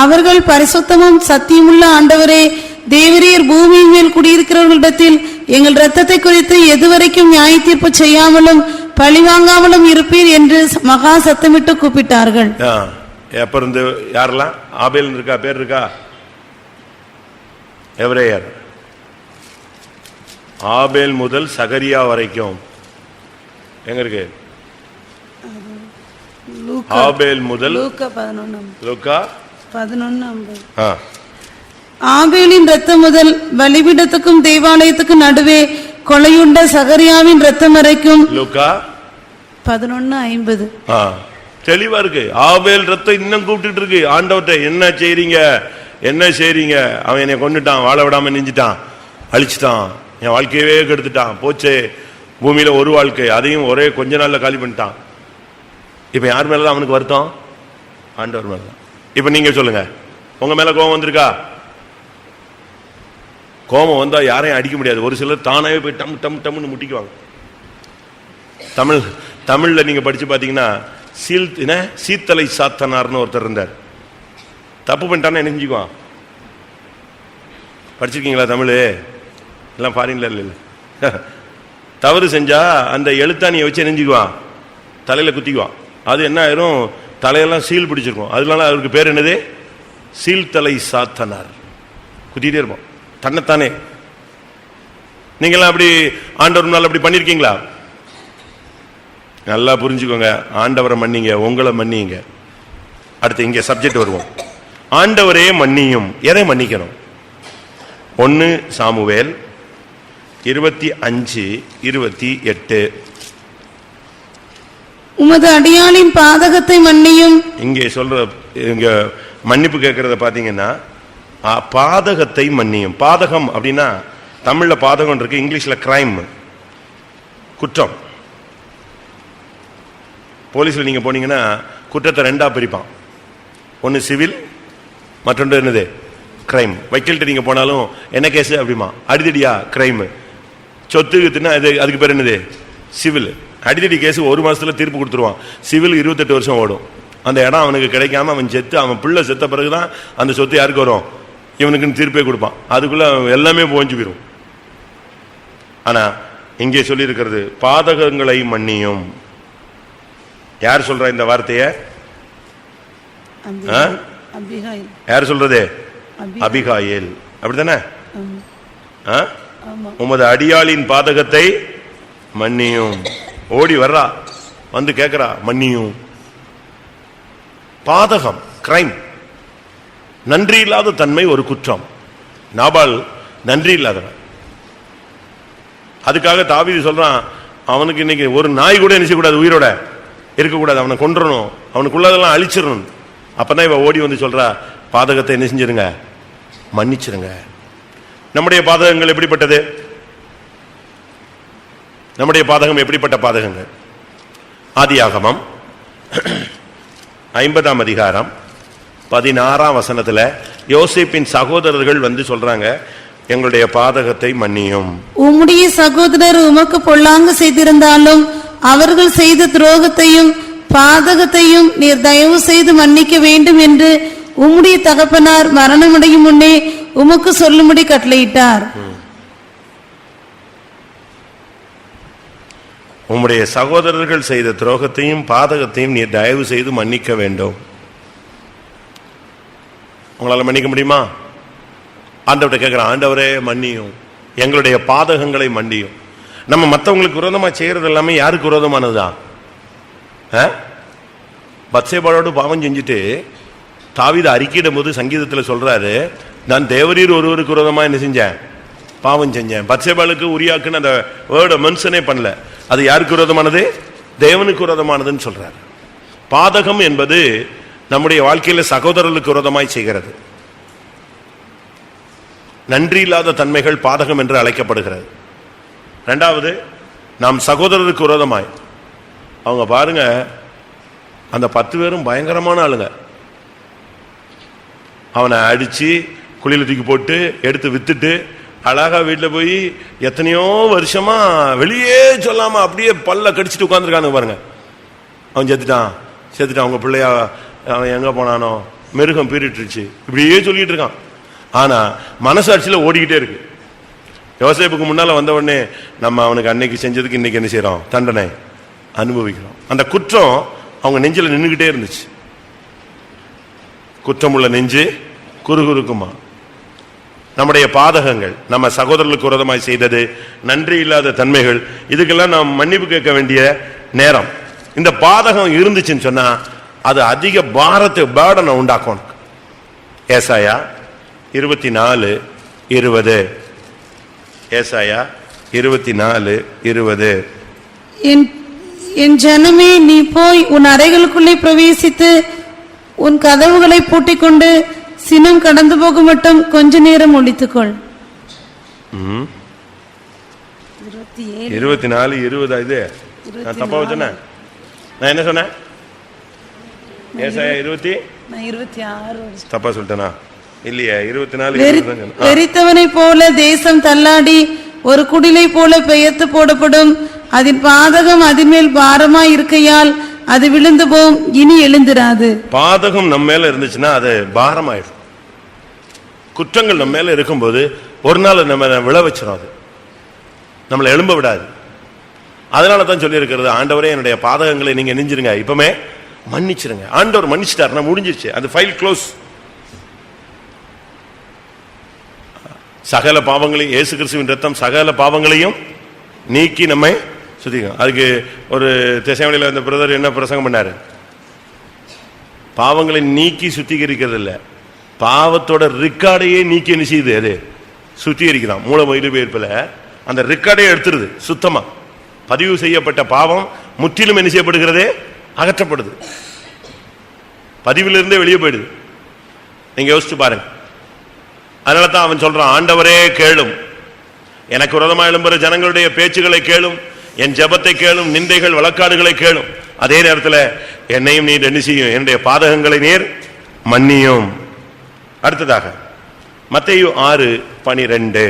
அவர்கள் பரிசுத்தமும் சத்தியமுள்ள ஆண்டவரே, தேவரீர் பூமியின் மேல் குடியிருக்கிறவர்களிடத்தில் எங்கள் இரத்தத்தை குறித்து எதுவரைக்கும் நியாய தீர்ப்பு செய்யாமலும் பழிவாங்காமலும் இருப்பீர் என்று மகா சத்தமிட்டு கூப்பிட்டார்கள். எப்ப இருந்து யாரெல்லாம்? ஆபேல் இருக்கா? பேர் இருக்கா? எவரேயர். ஆபேல் முதல் சகரியா வரைக்கும் எங்க இருக்கு? ஆபேல் முதல் லூக்கா 11:50. ஆபேலின் ரத்தம் முதல் பலிபீடத்துக்கும் தேவாலயத்துக்கும் நடுவே கொலையுண்ட சகரியாவின் ரத்தம் வரைக்கும். லூக்கா 11:50. தெளிவா இருக்கு. ஆபேல் ரத்தம் இன்னும் கூப்பிட்டு இருக்கு ஆண்டவர்கிட்ட. என்ன செய்றீங்க, என்ன செய்றீங்க? அவன் என்னை கொண்டுட்டான், வாழ விடாம நெஞ்சிட்டான், அழிச்சிட்டான், என் வாழ்க்கையவே கெடுத்துட்டான், போச்சே பூமியில ஒரு வாழ்க்கை, அதையும் ஒரே கொஞ்ச நாள்ல காலி பண்ணிட்டான். இப்ப யார் மேலதான் அவனுக்கு வருத்தம்? ஆண்டவர் மேலதான். இப்ப நீங்க சொல்லுங்க, உங்க மேல கோபம் வந்திருக்கா? கோபம் வந்தா யாரையும் அடிக்க முடியாது. ஒரு சிலர் தானாவே போய் டம் டம் டம்னு முட்டிக்குவாங்க. தமிழ்ல நீங்க படிச்சு பாத்தீங்கன்னா சீத்தலை சாத்தனார்னு ஒருத்தர் இருந்தார். தப்பு பண்ணிட்டான்னு என்ன செஞ்சுக்குவான்? படிச்சிருக்கீங்களா தமிழ்? எல்லாம் ஃபாரின்ல இல்ல. தவறு செஞ்சா அந்த எழுத்தாணியை வச்சு நெஞ்சுக்குவான், தலையில குத்திக்குவான். அது என்ன ஆயிரும்? தலையெல்லாம் சீல் பிடிச்சிருக்கும். அதனால அவருக்கு பேர் என்னது? சீல்தலை சாத்தனார். குத்திட்டே இருப்போம் தன்னைத்தானே. நீங்களாம் அப்படி ஆண்டவர் முன்னால் அப்படி பண்ணிருக்கீங்களா? நல்லா புரிஞ்சுக்கோங்க, ஆண்டவரை மன்னிங்க, உங்களை மன்னிங்க. அடுத்து இங்க சப்ஜெக்ட் வருவோம். ஆண்டவரே மன்னியும். எதை மன்னிக்கணும்? 1 சாமுவேல் 25:28. உமது அடியாளின் பாதகத்தை மன்னியும். இங்கே சொல்ற இங்க மன்னிப்பு கேட்கறத பாத்தீங்கன்னா பாதகத்தை மன்னியும். பாதகம் அப்படின்னா தமிழ்ல பாதகம் இருக்கு, இங்கிலீஷ்ல கிரைம், குற்றம். போலீஸ்ல நீங்க போனீங்கன்னா குற்றத்தை 2ஆ பிரிப்பான். ஒன்னு சிவில், மற்றொன்று என்னது? கிரைம். வக்கீல்கிட்ட நீங்க போனாலும் என்ன கேஸ் அப்படிமா? அடிதடியா? கிரைம். சொத்து வித்துனா அதுக்கு பேர் என்னது? சிவில். அடிதடி கேஸ் 1 மாசத்துல தீர்ப்பு கொடுத்துருவான். சிவில் 28 வருஷம் ஓடும். அந்த இடம் அவனுக்கு கிடைக்காம அவன் செத்து, அவன் பிள்ளை செத்த பிறகுதான் அந்த சொத்து யாருக்கு வரும்? இவனுக்குன்னு தீர்ப்பே கொடுப்பான். அதுக்குள்ள எல்லாமே போஞ்சு போயிடும். ஆனா இங்கே சொல்லி இருக்கிறது பாதகங்களை மன்னியும். யார் சொல்ற இந்த வார்த்தைய? யார் சொல்றது? அபிகாயில். அப்படித்தானே? உமது அடியாளின் பாதகத்தை மன்னியும். ஓடி வர்றா, வந்து கேட்கிறா, மன்னியும். பாதகம், கிரைம். நன்றி இல்லாத தன்மை ஒரு குற்றம். நாபால் நன்றி இல்லாதவன். அதுக்காக தாவீது சொல்றான், அவனுக்கு இன்னைக்கு ஒரு நாய் கூட என்ன செய்யக்கூடாது, உயிரோட இருக்கக்கூடாது, அவனை கொன்றணும், அவனுக்குள்ளதெல்லாம் அழிச்சிடணும். அப்பதான் இவ ஓடி வந்து சொல்றா, பாதகத்தை என்ன செஞ்சிருங்க, மன்னிச்சிருங்க. நம்முடைய பாதகங்கள் எப்படிப்பட்டது? நம்முடைய பாதகம் எப்படிப்பட்ட பாதகங்கள்? ஆதியாகமம் 50ஆம் அதிகாரம் 16ஆம் வசனத்துல யோசேப்பின் சகோதரர்கள் வந்து சொல்றாங்க, எங்களுடைய பாதகத்தை மன்னியும். உம்முடைய சகோதரர் உமக்கு பொல்லாங்கு செய்திருந்தாலும் அவர்கள் செய்த துரோகத்தையும் பாதகத்தையும் நீர் தயவு செய்து மன்னிக்க வேண்டும் என்று உம்முடைய தகப்பனார் மரணமடையும் முன்னே உமக்கு சொல்லும்படி கட்டளையிட்டார். உம்முடைய சகோதரர்கள் செய்த துரோகத்தையும் பாதகத்தையும் நீர் தயவு செய்து மன்னிக்க வேண்டும். உங்களால மன்னிக்க முடியுமா? ஆண்டவர்கிட்ட கேட்கிறேன், ஆண்டவரே மன்னியும், எங்களுடைய பாதகங்களை மன்னியும். நம்ம மற்றவங்களுக்கு விரோதமா செய்யறது எல்லாமே யாருக்கு விரோதமானதுதான்? பத்சேபாளோடு பாவம் செஞ்சுட்டு தாவீது அறிக்கையிடும் போது சங்கீதத்தில் சொல்றாரு, நான் தேவரீர் ஒருவருக்கு விரோதமா என்ன செஞ்சேன், பாவம் செஞ்சேன். பத்சேபாளுக்கு உரியாக்குன்னு அந்த வேர்டை மென்ஷனே பண்ணல. அது யாருக்கு விரோதமானது? தேவனுக்கு விரோதமானதுன்னு சொல்றாரு. பாதகம் என்பது நம்முடைய வாழ்க்கையில சகோதரர்களுக்கு விரோதமாய் செய்கிறது. நன்றி இல்லாத தன்மைகள் பாதகம் என்று அழைக்கப்படுகிறது. 2வது, நாம் சகோதரருக்கு விரோதமாய், அவங்க பாருங்க, அந்த 10 பேரும் பயங்கரமான ஆளுங்க. அவனை அடிச்சு குழியில தூக்கி போட்டு எடுத்து வித்துட்டு அழகா வீட்டில் போய் எத்தனையோ வருஷமா வெளியே சொல்லாம அப்படியே பல்ல கடிச்சிட்டு உட்காந்துருக்கானு பாருங்க. அவன் செத்துட்டான், அவங்க பிள்ளையா அவன் எங்க போனானோ, மிருகம் பீறிட்டுருச்சு, இப்படியே சொல்லிட்டு இருக்கான். ஆனா மனசாட்சியில ஓடிக்கிட்டே இருக்கு. யோசேப்புக்கு முன்னால வந்த உடனே நம்ம அவனுக்கு அன்னைக்கு செஞ்சதுக்கு இன்னைக்கு என்ன செய்யறோம், தண்டனை அனுபவிக்கிறோம். அந்த குற்றம் அவங்க நெஞ்சில நின்றுகிட்டே இருந்துச்சு. குற்றமுள்ள நெஞ்சு குறுகுறுக்குமா. நம்முடைய பாதகங்கள், நம்ம சகோதரர்களுக்கு விரோதமாய் செய்தது, நன்றி இல்லாத தன்மைகள், இதுக்கெல்லாம் நாம் மன்னிப்பு கேட்க வேண்டிய நேரம். இந்த பாதகம் இருந்துச்சுன்னு சொன்னா அது அதிக பேர்டனை உண்டாக்கும். ஏசாயா 24:20. ஏசாயா 24:20. என் ஜனமே, நீ போய் உன் அறைகளுக்குள்ளே பிரவேசித்து உன் கதவுகளை பூட்டிக் கொண்டு சினம் கடந்து போக மட்டும் கொஞ்ச நேரம் ஒழித்துக்கொள். 24:20. இது நான் தப்பா வச்சேன். நான் என்ன சொன்னேன்? ஏசாயா 20 நான் 26 தப்பா சொல்லிட்டேனா? இல்லையா, 24. வெறித்தவனை போல தேசம் தள்ளாடி ஒரு குடிலை போல பெயர்த்து போடப்படும். அதன் பாதகம் அதன் மேல் பாரமாய் இருக்கையால் அது விழுந்து போம், இனி எழுந்திராது. பாதகம் நம்ம மேல இருந்துச்சுன்னா அது பாரமாயிடும். குற்றங்கள் நம்ம மேல இருக்கும்போது ஒரு நாள் நம்ம விழ வச்சிடும், அது நம்மளை எழும்ப விடாது. அதனால தான் சொல்லி இருக்கிறது, ஆண்டவரே என்னுடைய பாதகங்களை நீங்க நெஞ்சிருங்க, இப்பமே மன்னிச்சிருங்க. ஆண்டவர் மன்னிச்சிட்டாருன்னா முடிஞ்சிருச்சு, அது ஃபைல் க்ளோஸ். சகல பாவங்களையும் இயேசு கிறிஸ்துவின் ரத்தம் சகல பாவங்களையும் நீக்கி நம்மை சுத்திக்கும். அதுக்கு ஒரு தெசமனில அந்த பிரதர் என்ன பிரசங்கம் பண்ணாரு, பாவங்களை நீக்கி சுத்திகரிக்கிறது இல்ல, பாவத்தோட ரெக்கார்டையே நீக்கி என்ன செய்யுது, அது சுத்திகரிக்கிறான். மூல மொழிபெயர்ப்புல அந்த ரெக்கார்டே எடுத்துருது, சுத்தமா பதிவு செய்யப்பட்ட பாவம் முற்றிலும் என்ன செய்யப்படுகிறது, அகற்றப்படுது, பதிவிலிருந்தே வெளியே போயிடுது. நீங்க யோசிச்சு பாருங்க. அதனால தான் அவன் சொல்றான், ஆண்டவரே கேளும், எனக்கு விரோதமாக எழும்புற ஜனங்களுடைய பேச்சுகளை கேளும், என் ஜெபத்தை கேளும், நிந்தைகள் வழக்காடுகளை கேளும். அதே நேரத்தில் என்னையும் நீர் என்ன செய்யும், என்னுடைய பாதகங்களை நீர் மன்னியும். அடுத்ததாக மத்தேயு 6:12,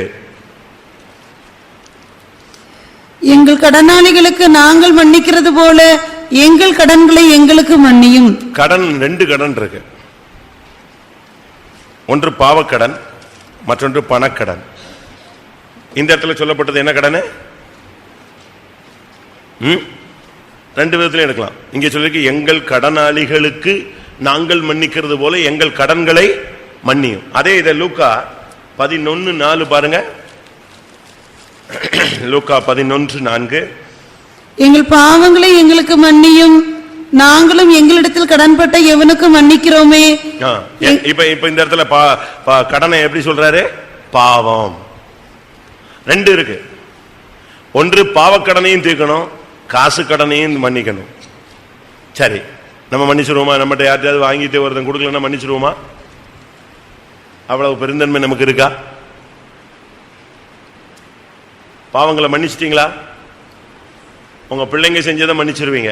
எங்கள் கடனாளிகளுக்கு நாங்கள் மன்னிக்கிறது போல எங்கள் கடன்களை எங்களுக்கு மன்னியும். கடன், 2 கடன் இருக்கு. ஒன்று பாவக்கடன், மற்றொன்று பணக்கடன். இந்த இடத்துல சொல்லப்பட்டது என்ன கடன்? 2 விதத்திலும் எடுக்கலாம். இங்கே சொல்லிருக்கு, எங்கள் கடனாளிகளுக்கு நாங்கள் மன்னிக்கிறது போல எங்கள் கடன்களை மன்னியும். அதே இதை லூக்கா 11:4 பாருங்க. லூக்கா 11:4, எங்கள் பாவங்களை எங்களுக்கு மன்னியும், நாங்களும் எங்களிடத்தில் கடன்பட்ட எவனுக்கு மன்னிக்கிறோமே. இப்ப இந்த இடத்துல கடனை எப்படி சொல்றாரு, பாவம். 2 இருக்கு. ஒன்று பாவக்கடனையும் தீர்க்கணும், காசு கடனையும் மன்னிக்கணும். சரி, நம்ம மன்னிச்சிருவோமா? நம்மகிட்ட யார்ட்டையாவது வாங்கிட்டு ஒருத்தன் கொடுக்கலன்னா மன்னிச்சிருவோமா? அவ்வளவு பெருந்தன்மை நமக்கு இருக்கா? பாவங்களை மன்னிச்சிட்டீங்களா? உங்க பிள்ளைங்க செஞ்சதை மன்னிச்சிருவீங்க,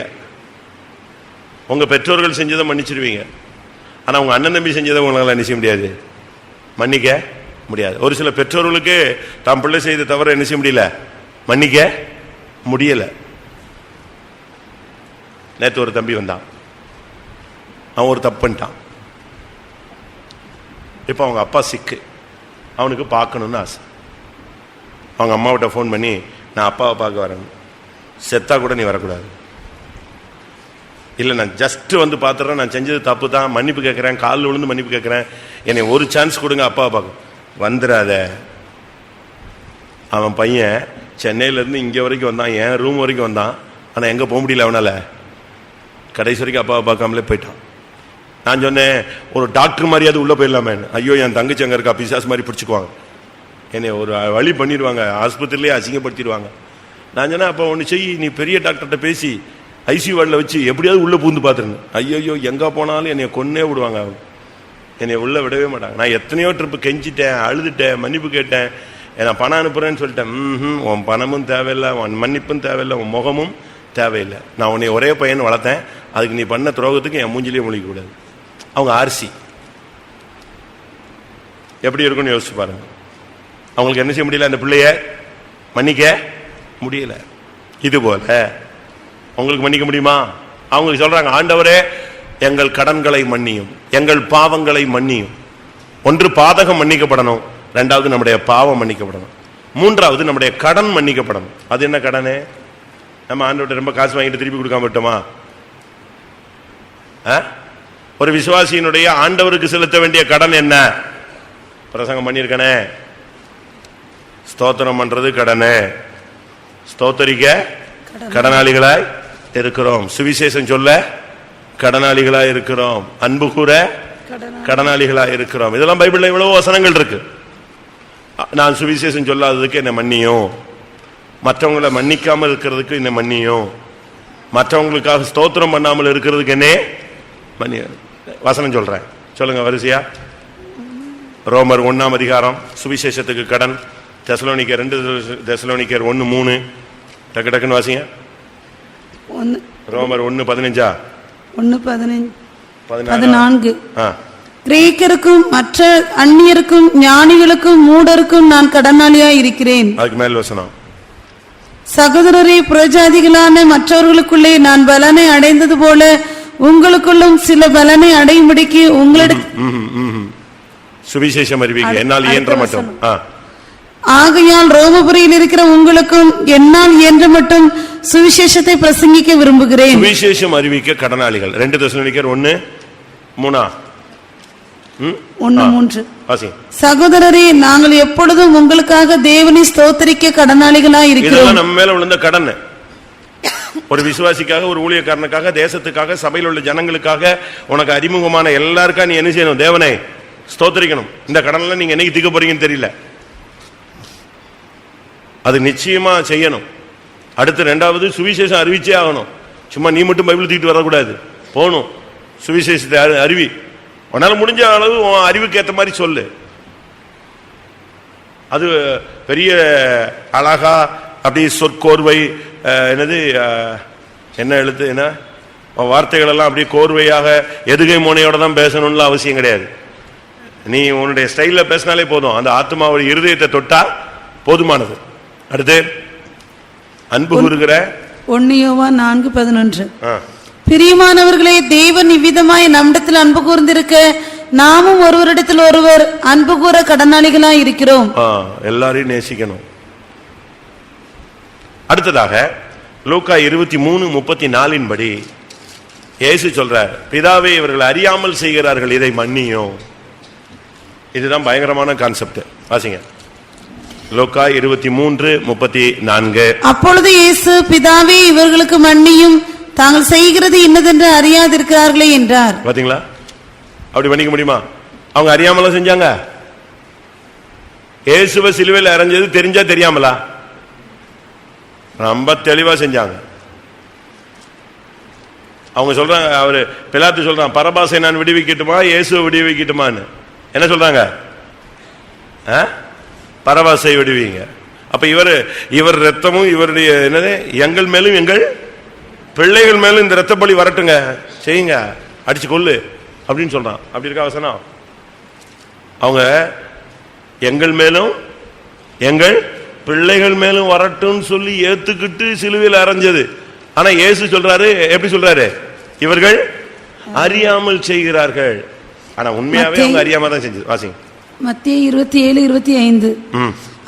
உங்க பெற்றோர்கள் செஞ்சதை மன்னிச்சிருவீங்க. ஆனா உங்க அண்ணன் தம்பி செஞ்சதை உங்களால என்ன செய்ய முடியாது, மன்னிக்க முடியாது. ஒரு சில பெற்றோர்களுக்கு தாம் பிள்ளை செய்த தவிர என்ன செய்ய முடியல, மன்னிக்க முடியல. நேற்று ஒரு தம்பி வந்தான், அவன் ஒரு தப்பு பண்ணிட்டான். இப்ப அவங்க அப்பா சிக்கு, அவனுக்கு பார்க்கணும்னு ஆசை. அவங்க அம்மாவிட்ட ஃபோன் பண்ணி, நான் அப்பாவை பார்க்க வரேன், செத்தா கூட நீ வரக்கூடாது. இல்லை, நான் ஜஸ்ட் வந்து பார்த்துறேன், நான் செஞ்சது தப்பு தான், மன்னிப்பு கேட்குறேன், காலில் விழுந்து மன்னிப்பு கேட்குறேன், என்னை ஒரு சான்ஸ் கொடுங்க, அப்பாவை பார்க்க. வந்துடாத. அவன் பையன் சென்னையிலேருந்து இங்கே வரைக்கும் வந்தான், என் ரூம் வரைக்கும் வந்தான். ஆனால் எங்கே போக முடியல அவனால், கடைசி வரைக்கும் அப்பாவை பார்க்காமலே போயிட்டான். நான் சொன்னேன், ஒரு டாக்டர் மாதிரியாவது உள்ளே போயிடலாமே. ஐயோ, என் தங்கச்சி அங்கே இருக்கா, பிசாஸ் மாதிரி பிடிச்சிக்குவாங்க, என்னை ஒரு வழி பண்ணிடுவாங்க, ஆஸ்பத்திரியிலே அசிங்கப்படுத்திடுவாங்க. நான் சொன்னேன், அப்போ ஒன்று செய், நீ பெரிய டாக்டர்கிட்ட பேசி ஐசியூ வார்டில் வச்சு எப்படியாவது உள்ளே பூந்து பார்த்துருங்க. ஐயோ, எங்கே போனாலும் என்னை கொன்னே விடுவாங்க, அவங்க என்னை உள்ளே விடவே மாட்டாங்க. நான் எத்தனையோ ட்ரிப்பு கெஞ்சிட்டேன், அழுதுட்டேன், மன்னிப்பு கேட்டேன், நான் பணம் அனுப்புகிறேன்னு சொல்லிட்டேன். உன் பணமும் தேவையில்லை, உன் மன்னிப்பும் தேவையில்லை, உன் முகமும் தேவையில்லை. நான் உன்னை ஒரே பையன் வளர்த்தேன், அதுக்கு நீ பண்ண துரோகத்துக்கு என் மூஞ்சிலேயே முழிக்கக்கூடாது. அவங்க ஆர்சி எப்படி இருக்குன்னு யோசிச்சு பாருங்க. அவங்களுக்கு என்ன செய்ய முடியல, அந்த பிள்ளைய மன்னிக்க முடியல. இது போல உங்களுக்கு மன்னிக்க முடியுமா? அவங்களுக்கு சொல்றாங்க, ஆண்டவரே எங்கள் கடன்களை மன்னியும், எங்கள் பாவங்களை மன்னியும். ஒன்று பாதகம் மன்னிக்கப்படணும், 2வது நம்முடைய பாவம் மன்னிக்கப்படணும், 3வது நம்முடைய கடன் மன்னிக்கப்படணும். அது என்ன கடனே? நம்ம ஆண்டவர்கிட்ட ரொம்ப காசு வாங்கிட்டு திருப்பி கொடுக்காம விட்டோமா? ஒரு விசுவாசியினுடைய ஆண்டவருக்கு செலுத்த வேண்டிய கடன் என்ன? பிரசங்கம் பண்ணியிருக்கனே, ஸ்தோத்திரம் பண்றது கடனே, ஸ்தோத்தரிக்க கடனாளிகளாய் இருக்கிறோம், சுவிசேஷம் சொல்ல கடனாளிகளாய் இருக்கிறோம், அன்பு கூற கடனாளிகளாய் இருக்கிறோம். இதெல்லாம் பைபிள்ல இவ்வளவு வசனங்கள் இருக்கு. நான் சுவிசேஷம் சொல்லாததுக்கு என்ன மன்னியும், மற்றவங்களை மன்னிக்காமல் இருக்கிறதுக்கு என்ன மன்னியும், மற்றவங்களுக்காக ஸ்தோத்திரம் பண்ணாமல் இருக்கிறதுக்கு என்ன மன்னியும். வசனம் சொல்றேன், சொல்லுங்க வரிசையா. ரோமர் 1ஆம் அதிகாரம் சுவிசேஷத்துக்கு கடன். தெசலோனிக்கர் 2 தெசலோனிக்கர் 1:3 டக்கு டக்குன்னு வாசிங்க. ரோமர் 1:15. 14 கிரேக்கருக்கும் மற்ற அந்நியருக்கும் ஞானிகளுக்கும் மூடருக்கும் நான் கடனாளியாய் இருக்கிறேன். அதுக்கு மேல் வசனம். சகோதரரே, புறஜாதிகளான மற்றவர்களுக்குள்ளே நான் பலனை அடைந்தது போல உங்களுக்குள்ளும் சில பலனை அடையும்படிக்கு உங்களிடம் சுவிசேஷம் அறிவிக்க என்னால் இயன்ற மட்டும். ஆகையால் ரோமபுரியில் இருக்கிற உங்களுக்கும் என்னால் இயன்ற மட்டும் சுவிசேஷத்தை பிரசங்கிக்க விரும்புகிறேன். சுவிசேஷம் அறிவிக்க கடனாளிகள். 2 தெசலோனிக்கர் 1:3. சகோதரரே, நாங்கள் எப்பொழுதும் உங்களுக்காக தேவனை ஸ்தோத்திரிக்க கடனாளிகளாய் இருக்கிறோம். நம்ம மேல விழுந்த கடன். ஒரு விசுவாசிக்காக, ஒரு ஊழியக்காரனுக்காக, தேசத்துக்காக, சபையில் உள்ள ஜனங்களுக்காக, உனக்கு அறிமுகமான எல்லாருக்கா நீ என்ன செய்யணும்? தேவனை ஸ்தோத்திரிக்கணும். இந்த கடன்ல நீங்க என்னைக்கு தீர்க்க போறீங்கன்னு தெரியல, அது நிச்சயமா செய்யணும். அடுத்து 2வது சுவிசேஷம் அறிவிச்சே ஆகணும். சும்மா நீ மட்டும் பைபிள் தூக்கிட்டு வரக்கூடாது, போகணும். சுவிசேஷத்தை அறிவி, உன்னால முடிஞ்ச அளவு அறிவுக்கு ஏற்ற மாதிரி சொல்லு. அது பெரிய அழகா அப்படி சொற்கோர்வை, என்னது என்ன எழுத்து, என்ன வார்த்தைகள் எல்லாம் அப்படி கோர்வையாக எதுகை மோனையோட தான் பேசணும்னு அவசியம் கிடையாது. நீ உன்னுடைய ஸ்டைல்ல பேசினாலே போதும், அந்த ஆத்மாவுடைய இருதயத்தை தொட்டா போதுமானது. அடுத்து அன்பு கூறுகிற 1 யோவான் 4:11. பிரியமானவர்களே, தேவன் இவ்விதமாய் நம்மிடத்தில் அன்பு கூர்ந்திருக்க நாமும் ஒருவரிடத்தில் ஒருவர் அன்பு கூற கடனாளிகளாய் இருக்கிறோம். எல்லாரையும் நேசிக்கணும். அடுத்ததாக லூக்கா 23:34 படி இயேசு சொல்றார், பிதாவே இவர்கள் அறியாமல் செய்கிறார்கள், இதை மன்னியும். இதுதான் பயங்கரமான கான்செப்ட். வாசிங்க லூக்கா 23:34. அப்பொழுது இயேசு, பிதாவே இவர்களுக்கு மன்னியும், தாங்கள் செய்கிறது இன்னதென்று அறியாதிருக்கிறார்களே என்றார். பாத்தீங்களா? அப்படி பண்ணிக்க முடியுமா? அவங்க அறியாமல செஞ்சாங்க. இயேசுவை சிலுவையில் அறைஞ்சது தெரிஞ்சா தெரியாமலா? ரொம்ப தெளிவா செஞ்சாங்க. அவங்க சொல்றாங்க, அவரு பிலாத்து சொல்றான், பரபாசை நான் விடுவிக்கட்டுமா இயேசுவை விடுவிக்கட்டுமான்னு. என்ன சொல்றாங்க? பரபாசை விடுவீங்க. அப்ப இவர் ரத்தமும் இவருடைய என்னது, எங்கள் மேலும் எங்கள் பிள்ளைகள் மேலும் இந்த ரத்த பலி வரட்டுங்க, செய்யுங்க, அடிச்சு கொள்ளு அப்படின்னு சொல்றான். அப்படி இருக்கா வசனம்? அவங்க எங்கள் மேலும் எங்கள் பிள்ளைகள் மேலும் வரட்டும் சொல்லி ஏத்துக்கிட்டு சிலுவையில் அறைஞ்சது. ஆனா இயேசு சொல்றாரு, எப்படி சொல்றாரு? இவர்கள் அறியாமல் செய்கிறார்கள். ஆனா உண்மையாவே அவங்க அறியாம தான் செஞ்சது. வாசிங்க மத்தேயு 27:25.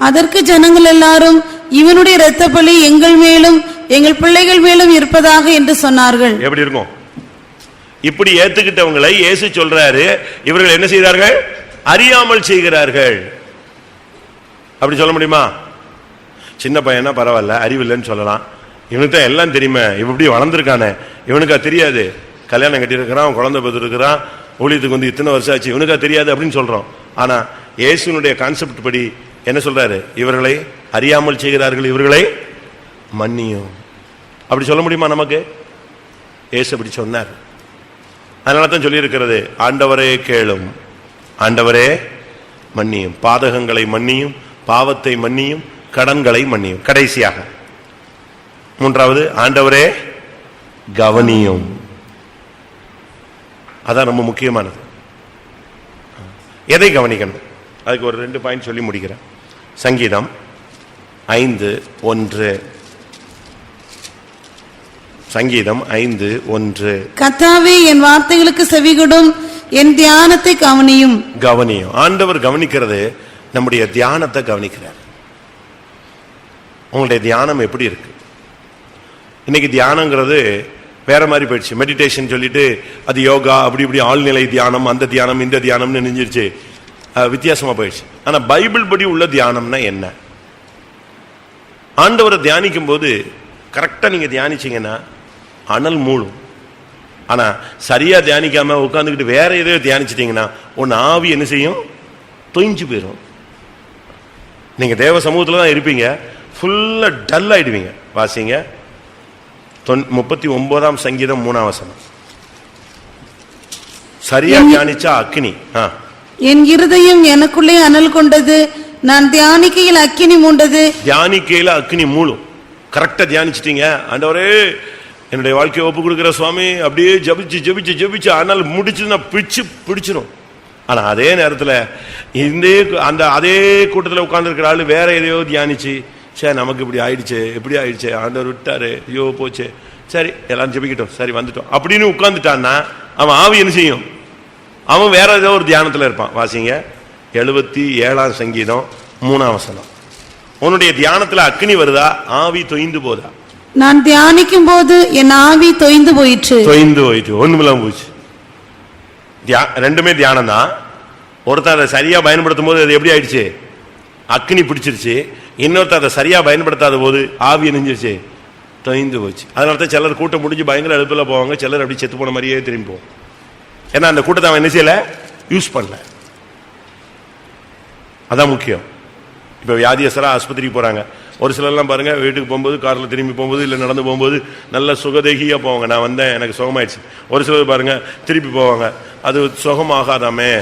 அதற்கு ஜனங்கள் எல்லாரும், இவனுடைய இரத்த பலி எங்கள் மேலும் எங்கள் பிள்ளைகள் மேலும் இருப்பதாக என்று சொன்னார்கள். எப்படி இருக்கும்? இப்படி ஏத்துக்கிட்டவங்களை இயேசு சொல்றாரு, இவர்கள் என்ன செய்கிறார்கள்? அறியாமல் செய்கிறார்கள். அப்படி சொல்ல முடியுமா? சின்ன பையனா பரவாயில்ல, அறிவில்லைன்னு சொல்லலாம். இவனுக்கு தான் எல்லாம் தெரியுமே, இப்படி வளர்ந்துருக்கானே, இவனுக்கா தெரியாது? கல்யாணம் கட்டியிருக்கிறான், குழந்தை பெற்றிருக்கிறான், ஊழியத்துக்கு வந்து இத்தனை வருஷம் ஆச்சு, இவனுக்கா தெரியாது அப்படின்னு சொல்றோம். ஆனா இயேசுனுடைய கான்செப்ட் படி என்ன சொல்றாரு? இவர்களை அறியாமல் செய்கிறார்கள், இவர்களை மன்னியும். அப்படி சொல்ல முடியுமா நமக்கு? இயேசு அப்படி சொன்னார். அதனால தான் சொல்லி இருக்கிறது, ஆண்டவரே கேளும், ஆண்டவரே மன்னியும், பாதகங்களை மன்னியும், பாவத்தை மன்னியும், கடன்களை மன்னியும். கடைசியாக 3வது, ஆண்டவரே கவனியும். அதான் ரொம்ப முக்கியமானது. எதை கவனிக்கணும்? அதுக்கு ஒரு 2 பாயிண்ட் சொல்லி முடிக்கிறேன். சங்கீதம் 5:1. சங்கீதம் 5:1. கர்த்தாவே என் வார்த்தைகளுக்கு செவிகொடும், என் தியானத்தை கவனியும். கவனியும். ஆண்டவர் கவனிக்கிறது நம்முடைய தியானத்தை கவனிக்கிறார். உங்களுடைய தியானம் எப்படி இருக்கு? இன்னைக்கு தியானங்கிறது வேற மாதிரி போயிடுச்சு. மெடிடேஷன் சொல்லிட்டு அது யோகா, அப்படி இப்படி ஆழ்நிலை தியானம், அந்த தியானம் இந்த தியானம்னு நினைஞ்சிருச்சு, வித்தியாசமா போயிடுச்சு. ஆனா பைபிள் படி உள்ள தியானம்னா என்ன? ஆண்டவரை தியானிக்கும் போது கரெக்டா நீங்க தியானிச்சீங்கன்னா அனல் மூழும். ஆனா சரியா தியானிக்காம உட்காந்துக்கிட்டு வேற எதையோ தியானிச்சிட்டீங்கன்னா உன் ஆவி என்ன செய்யும்? தொய்ஞ்சு போயிடும். நீங்க தேவ சமூகத்துல தான் இருப்பீங்க, ஃபுல்லா டல் ஆயிடுவீங்க. வாசிங்க 39ஆம் சங்கீதம் 3ஆம் வசனம். சரியா தியானிச்சா அக்கினி. என் இருதயம் எனக்குள்ளே அனல் கொண்டது, நான் தியானிக்கையில் அக்கினி மூண்டது. தியானிக்கையில அக்கினி மூழும். கரெக்டா தியானிச்சிட்டீங்க, ஆண்டவரே என்னுடைய வாழ்க்கையை ஒப்பு கொடுக்கிற சுவாமி, அப்படியே ஜபிச்சு ஜபிச்சு ஜபிச்சு ஆனால் முடிச்சுன்னா பிடிச்சிடும். ஆனா அதே நேரத்துல அந்த அதே கூட்டத்தில் உட்கார்ந்து இருக்கிற ஆளு வேற எதையோ தியானிச்சு, சரி நமக்கு இப்படி ஆயிடுச்சு, எப்படி ஆயிடுச்சு, ஆண்டவர் விட்டாரு, ஐயோ போச்சு, சரி எல்லாரும் ஜபிக்கிட்டோம், சரி வந்துட்டோம் அப்படின்னு உட்கார்ந்துட்டான்னா அவன் ஆவி என்ன செய்யும்? அவன் வேற ஏதோ ஒரு தியானத்துல இருப்பான். வாசிங்க 77ஆம் சங்கீதம் 3ஆம் வசனம். உன்னுடைய தியானத்துல அக்னி வருதா, ஆவி தொய்ந்து போதா? நான் தியானிக்கும் போது என் ஆவி தொய்ந்து போயிற்று. ஒண்ணுமில்லாம போச்சு. ரெண்டுமே தியானம் தான். ஒருத்தர் அதை சரியா பயன்படுத்தும் போது அது எப்படி ஆயிடுச்சு? அக்னி பிடிச்சிருச்சு. இன்னொருத்தர் அதை சரியா பயன்படுத்தாத போது ஆவி நெஞ்சிருச்சு, தொய்ந்து போச்சு. அதனால சிலர் கூட்டம் முடிஞ்சு பயங்கர எழுப்புல போவாங்க, சிலர் அப்படி செத்து போன மாதிரியே திரும்பி போவோம். ஏன்னா அந்த கூட்டத்தை அவன் என்ன செய்யல, யூஸ் பண்ணல. அதான் முக்கியம். இப்ப வியாதியஸ்தரா ஆஸ்பத்திரிக்கு போறாங்க. ஒரு சிலர்லாம் பாருங்க, வீட்டுக்கு போகும்போது காரில் திரும்பி போகும்போது இல்லை நடந்து போகும்போது நல்ல சுகதேகியா போவாங்க, நான் வந்தேன் எனக்கு சுகமாயிடுச்சு. ஒரு சிலர் பாருங்க திருப்பி போவாங்க, அது சுகமாகாதாமே,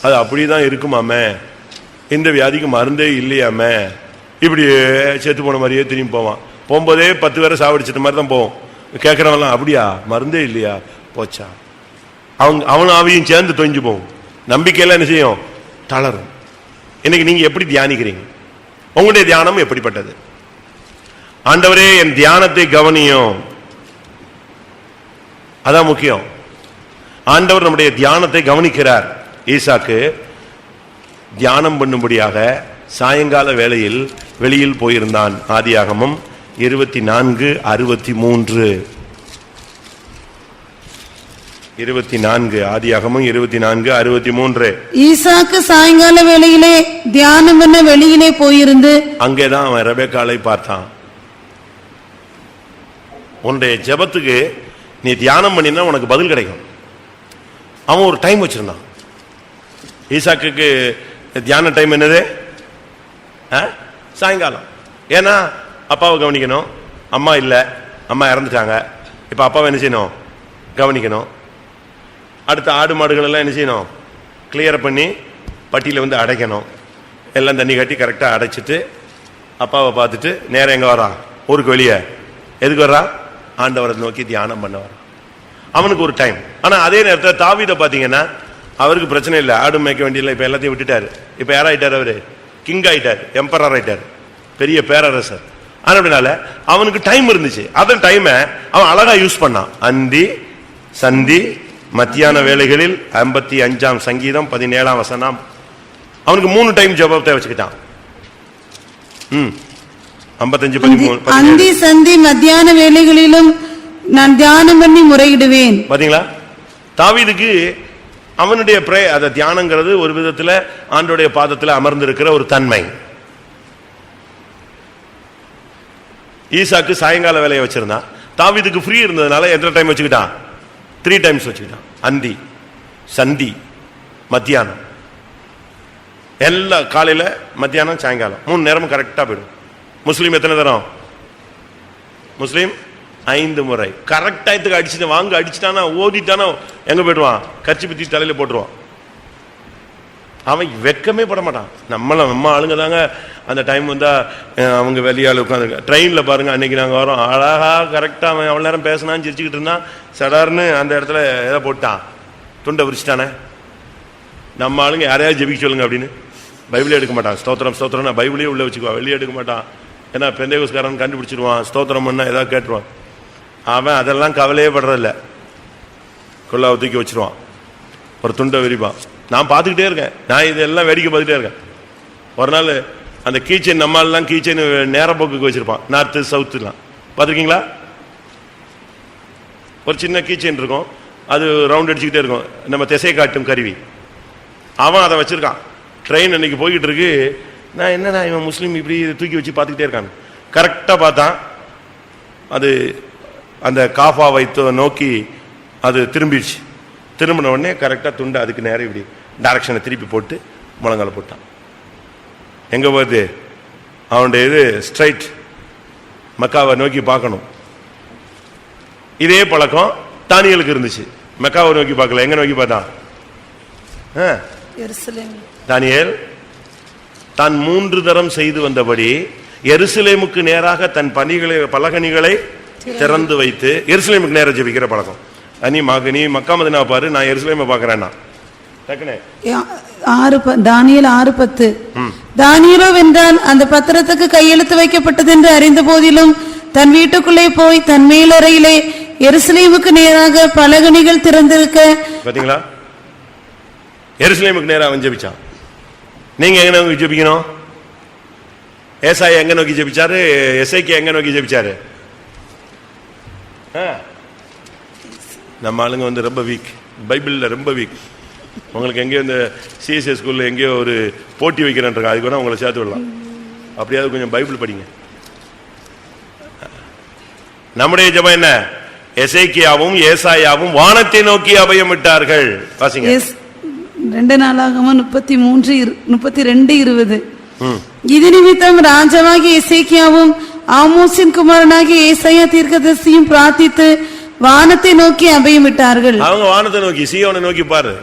அது அப்படிதான் இருக்குமாமே, இந்த வியாதிக்கு மருந்தே இல்லையாமே, இப்படியே செத்து போன மாதிரியே திரும்பி போவான். போகும்போதே 10 பேரை சாவடிச்சிட்ட மாதிரி தான் போவோம். கேட்கறவங்களாம் அப்படியா, மருந்தே இல்லையா, போச்சா. அவன் ஆவியும் சேர்ந்து தொய்ஞ்சு போகும். நம்பிக்கையெல்லாம் என்ன செய்யும், தளரும். இன்னைக்கு நீங்க எப்படி தியானிக்கிறீங்க? உங்களுடைய தியானம் எப்படிப்பட்டது? ஆண்டவரே என் தியானத்தை கவனியும், அதான் முக்கியம். ஆண்டவர் நம்முடைய தியானத்தை கவனிக்கிறார். ஈசாக்கு தியானம் பண்ணும்படியாக சாயங்கால வேளையில் வெளியில் போயிருந்தான். ஆதியாகமம் 24:63. 24, ஆதியாகமம் 24:63. ஈசாக்கு சாயங்கால வேளையிலே தியானம் பண்ண வெளியிலே போயிருந்து அங்கேதான் அவன் ரெபெக்காளை பார்த்தான். உன்னுடைய ஜெபத்துக்கு நீ தியானம் பண்ணினா உனக்கு பதில் கிடைக்கும். அவன் ஒரு டைம் வச்சிருந்தான். ஈசாக்குக்கு தியான டைம் என்னது? சாயங்காலம். ஏன்னா அப்பாவை கவனிக்கணும், அம்மா இல்லை, அம்மா இறந்துட்டாங்க, இப்ப அப்பாவை என்ன செய்யணும், கவனிக்கணும். அடுத்த ஆடு மாடுகள் எல்லாம் என்ன செய்யணும், கிளியர் பண்ணி பட்டியில வந்து அடைக்கணும். எல்லாம் தண்ணி கட்டி கரெக்டாக அடைச்சிட்டு அப்பாவை பார்த்துட்டு நேரம் எங்கே வரான், ஊருக்கு வெளியே. எதுக்கு வர்றான்? ஆண்டவரை நோக்கி தியானம் பண்ண வரான். அவனுக்கு ஒரு டைம். ஆனால் அதே நேரத்தில் தாவீதை பார்த்தீங்கன்னா அவருக்கு பிரச்சனை இல்லை, ஆடு மேய்க்க வேண்டியதில்லை, இப்போ எல்லாத்தையும் விட்டுட்டாரு. இப்போ யாராயிட்டார்? அவரு கிங் ஆயிட்டார், எம்பரர் ஆயிட்டார், பெரிய பேரரசர். அதனால அவனுக்கு டைம் இருந்துச்சு. அதன் டைமை அவன் அழகா யூஸ் பண்ணான். அந்தி சந்தி மத்தியான வேளைகளில் 55ஆம் சங்கீதம் 17ஆம் வசனம். அவனுக்கு 3 டைம் ஜெபத்தை வச்சுக்கிட்டான். 55:13. அந்தி சந்தி மத்தியான வேளைகளிலும் நான் தியானம் பண்ணி முறையிடுவேன். பாத்தீங்களா? தாவீதுக்கு அவனுடைய அந்த தியானங்கிறது ஒரு விதத்துல ஆண்டோடைய பாதத்தில் அமர்ந்திருக்கிற ஒரு தன்மை. ஈசாக்கு சாயங்கால வேலையை வச்சிருந்தான். தாவீதுக்கு ஃப்ரீ இருந்ததுனால எத்தனை டைம் வச்சுக்கிட்டான்? 3 டைம்ஸ் வச்சுக்கிட்டான். அந்தி சந்தி மத்தியானம், எல்லாம் காலையில மத்தியானம் சாயங்காலம் 3 நேரமும் கரெக்டா போயிடும். முஸ்லீம் எத்தனை தரம்? முஸ்லீம் 5 முறை கரெக்டாயத்துக்கு அடிச்சுட்டு வாங்க. அடிச்சுட்டானா ஓதிட்டானா எங்க போயிடுவான்? கட்சி பத்தி தலையில போட்டுருவான். அவன் வெக்கமே பட மாட்டான். நம்ம ஆளுங்க தாங்க அந்த டைம் வந்தா அவங்க வெளியால உட்காந்து ட்ரெயின்ல பாருங்க. அன்னைக்கு நாங்க வரோம், அழகா கரெக்டா அவன் அவ்வளவு நேரம் பேசினான்னு சிரிச்சுக்கிட்டு இருந்தான். சடார்னு அந்த இடத்துல எதை போட்டான், துண்டை விரிச்சிட்டானே. நம்ம ஆளுங்க யாரையாவது ஜெபிக்க சொல்லுங்க அப்படின்னு பைபிளே எடுக்க மாட்டான். ஸ்தோத்திரம் ஸ்தோத்திரம் பைபிளே உள்ள வச்சுக்குவான், வெளியே எடுக்க மாட்டான். ஏன்னா பெந்தேகோஸ்காரன் கண்டுபிடிச்சிருவான், ஸ்தோத்திரம் பண்ணா ஏதாவது கேட்டுருவான். அவன் அதெல்லாம் கவலையே படுறதில்ல, கொள்ளாவை தூக்கி வச்சிருவான், ஒரு துண்டை விரிப்பான். நான் பார்த்துக்கிட்டே இருக்கேன், நான் இதெல்லாம் வேடிக்கை பார்த்துட்டே இருக்கேன். ஒரு நாள் அந்த கீச்சைன் நம்மளாம் கீச்சைன் நேர போக்குக்கு வச்சிருப்பான், நார்த்து சவுத்துலாம் பார்த்துருக்கீங்களா? ஒரு சின்ன கீச்சைன் இருக்கும், அது ரவுண்ட் அடிச்சுக்கிட்டே இருக்கும், நம்ம திசை காட்டும் கருவி. அவன் அதை வச்சிருக்கான். ட்ரெயின் அன்னைக்கு போய்கிட்டு இருக்கு. நான் என்னன்னா இவன் முஸ்லீம் இப்படி தூக்கி வச்சு பார்த்துக்கிட்டே இருக்கான். கரெக்டாக பார்த்தான், அது அந்த காஃபாவை நோக்கி அது திரும்பிடுச்சு. திரும்பின உடனே கரெக்டாக துண்டை அதுக்கு நேரம் இப்படி டைரக்ஷனை திருப்பி போட்டு முழங்கால போட்டான். எங்கே போகுது? அவனுடைய இது ஸ்ட்ரைட் மக்காவை நோக்கி பார்க்கணும். இதே பழக்கம் தானியலுக்கு இருந்துச்சு. மக்காவை நோக்கி பார்க்கல, எங்க நோக்கி பார்த்தான்? தானியேல் தான் 3 தரம் செய்து வந்தபடி எருசலேமுக்கு நேராக தன் பலகணிகளை திறந்து வைத்து எருசலேமுக்கு நேரம் ஜெபிக்கிற பழக்கம். நீ மக்கா மதீனா பாரு, நான் எருசலேமை பார்க்கறேன்னா டக்குனே தானியேல் 6:10. தானியேலோ வென்றால் அந்த பத்திரத்துக்கு கையெழுத்து வைக்கப்பட்டது என்று அறிந்த போதிலும் தன் வீட்டுக்குள்ளே போய் தன் மேலறையிலே எருசலேமுக்கு நேராக பலகணிகள் திறந்திருக்க. பாத்தீங்களா, எருசலேமுக்கு நேரா அவன் ஜெபிச்சான். நீங்க எங்க நோக்கி ஜெபிக்கணும்? ஏசாயா எங்க நோக்கி ஜெபிச்சாரு? எசேக்கியா எங்க நோக்கி ஜெபிச்சாரு? நம்ம ஆளுங்க வந்து ரொம்ப வீக், பைபிள்ல ரொம்ப வீக். உங்களுக்கு எங்கேயோ இந்த சிஎஸ்ஐ ஸ்கூல்ல எங்கேயோ ஒரு போட்டி வைக்கிறேன்றாங்க, அதுக்கு வேணா உங்களை சேர்த்து விடலாம். அப்படியாவது கொஞ்சம் பைபிள் படிங்க. நம்முடைய ஜெபம் என்ன? எசேக்கியாவும் ஏசாயாவும் வானத்தை நோக்கி அபயம் விட்டார்கள். வாசிங்க. 2 நாளாகமம் 33:32. இது நிமித்தம் ராஜாவாகிய எசேக்கியாவும் ஆமோசின் குமாரனாகிய ஏசாயா தீர்க்கதரிசியும் பிரார்த்தித்து வானத்தை நோக்கி அபயம் விட்டார்கள். அவங்க வானத்தை நோக்கி, சீயோனை நோக்கி பாரு.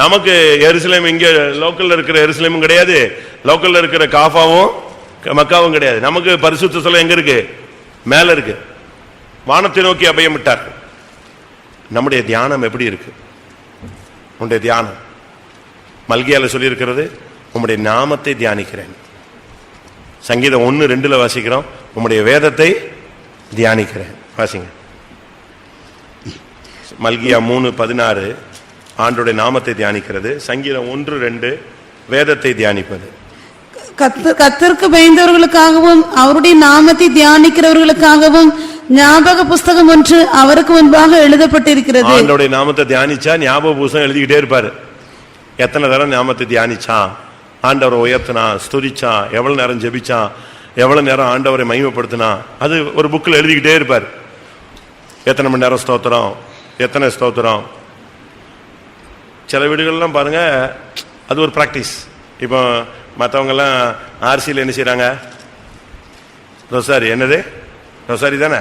நமக்கு எருசலேம் இங்க லோக்கல்ல இருக்கிற எருசலேமும் கிடையாது, லோக்கல்ல இருக்கிற காஃபாவும் மக்காவும் கிடையாது. நமக்கு பரிசுத்த ஸ்தலம் எங்க இருக்கு? மேல இருக்கு. வானத்தை நோக்கி அபயம் விட்டார்கள். நம்முடைய தியானம் எப்படி இருக்கு? உன்னுடைய தியானம் மல்கியால சொல்லி இருக்கிறது, உம்முடைய நாமத்தை தியானிக்கிறேன். சங்கீதம் 1:2 வாசிக்கிறோம், உம்முடைய வேதத்தை தியானிக்கிறேன். வாசிங்க. மல்கியா 3:16 ஆண்டோடைய நாமத்தை தியானிக்கிறது. சங்கீதம் 1:2 வேதத்தை தியானிப்பது. கர்த்தருக்கு பயந்தவர்களுக்காகவும் அவருடைய நாமத்தை தியானிக்கிறவர்களுக்காகவும் ஞாபக புஸ்தகம் ஒன்று அவருக்கு முன்பாக எழுதப்பட்டிருக்கிறது. ஆண்டோடைய நாமத்தை தியானிச்சா ஞாபக புஸ்தகம் எழுதிக்கிட்டே இருப்பாரு. எத்தனை தரம் நாமத்தை தியானிச்சான், ஆண்டவரை உயர்த்தினான், ஸ்துதிச்சான், எவ்வளவு நேரம் ஜெபிச்சான், எவ்வளவு நேரம் ஆண்டவரை மகிமைப்படுத்தினா, அது ஒரு புக்கில் எழுதிக்கிட்டே இருப்பார். எத்தனை மணி நேரம் ஸ்தோத்திரம், எத்தனை ஸ்தோத்திரம். சில வீடுகள்லாம் பாருங்க, அது ஒரு பிராக்டிஸ். இப்போ மற்றவங்கெல்லாம் ஆர்சியில் என்ன செய்யறாங்க? ரொசாரி, என்னது ரொசாரி தானே,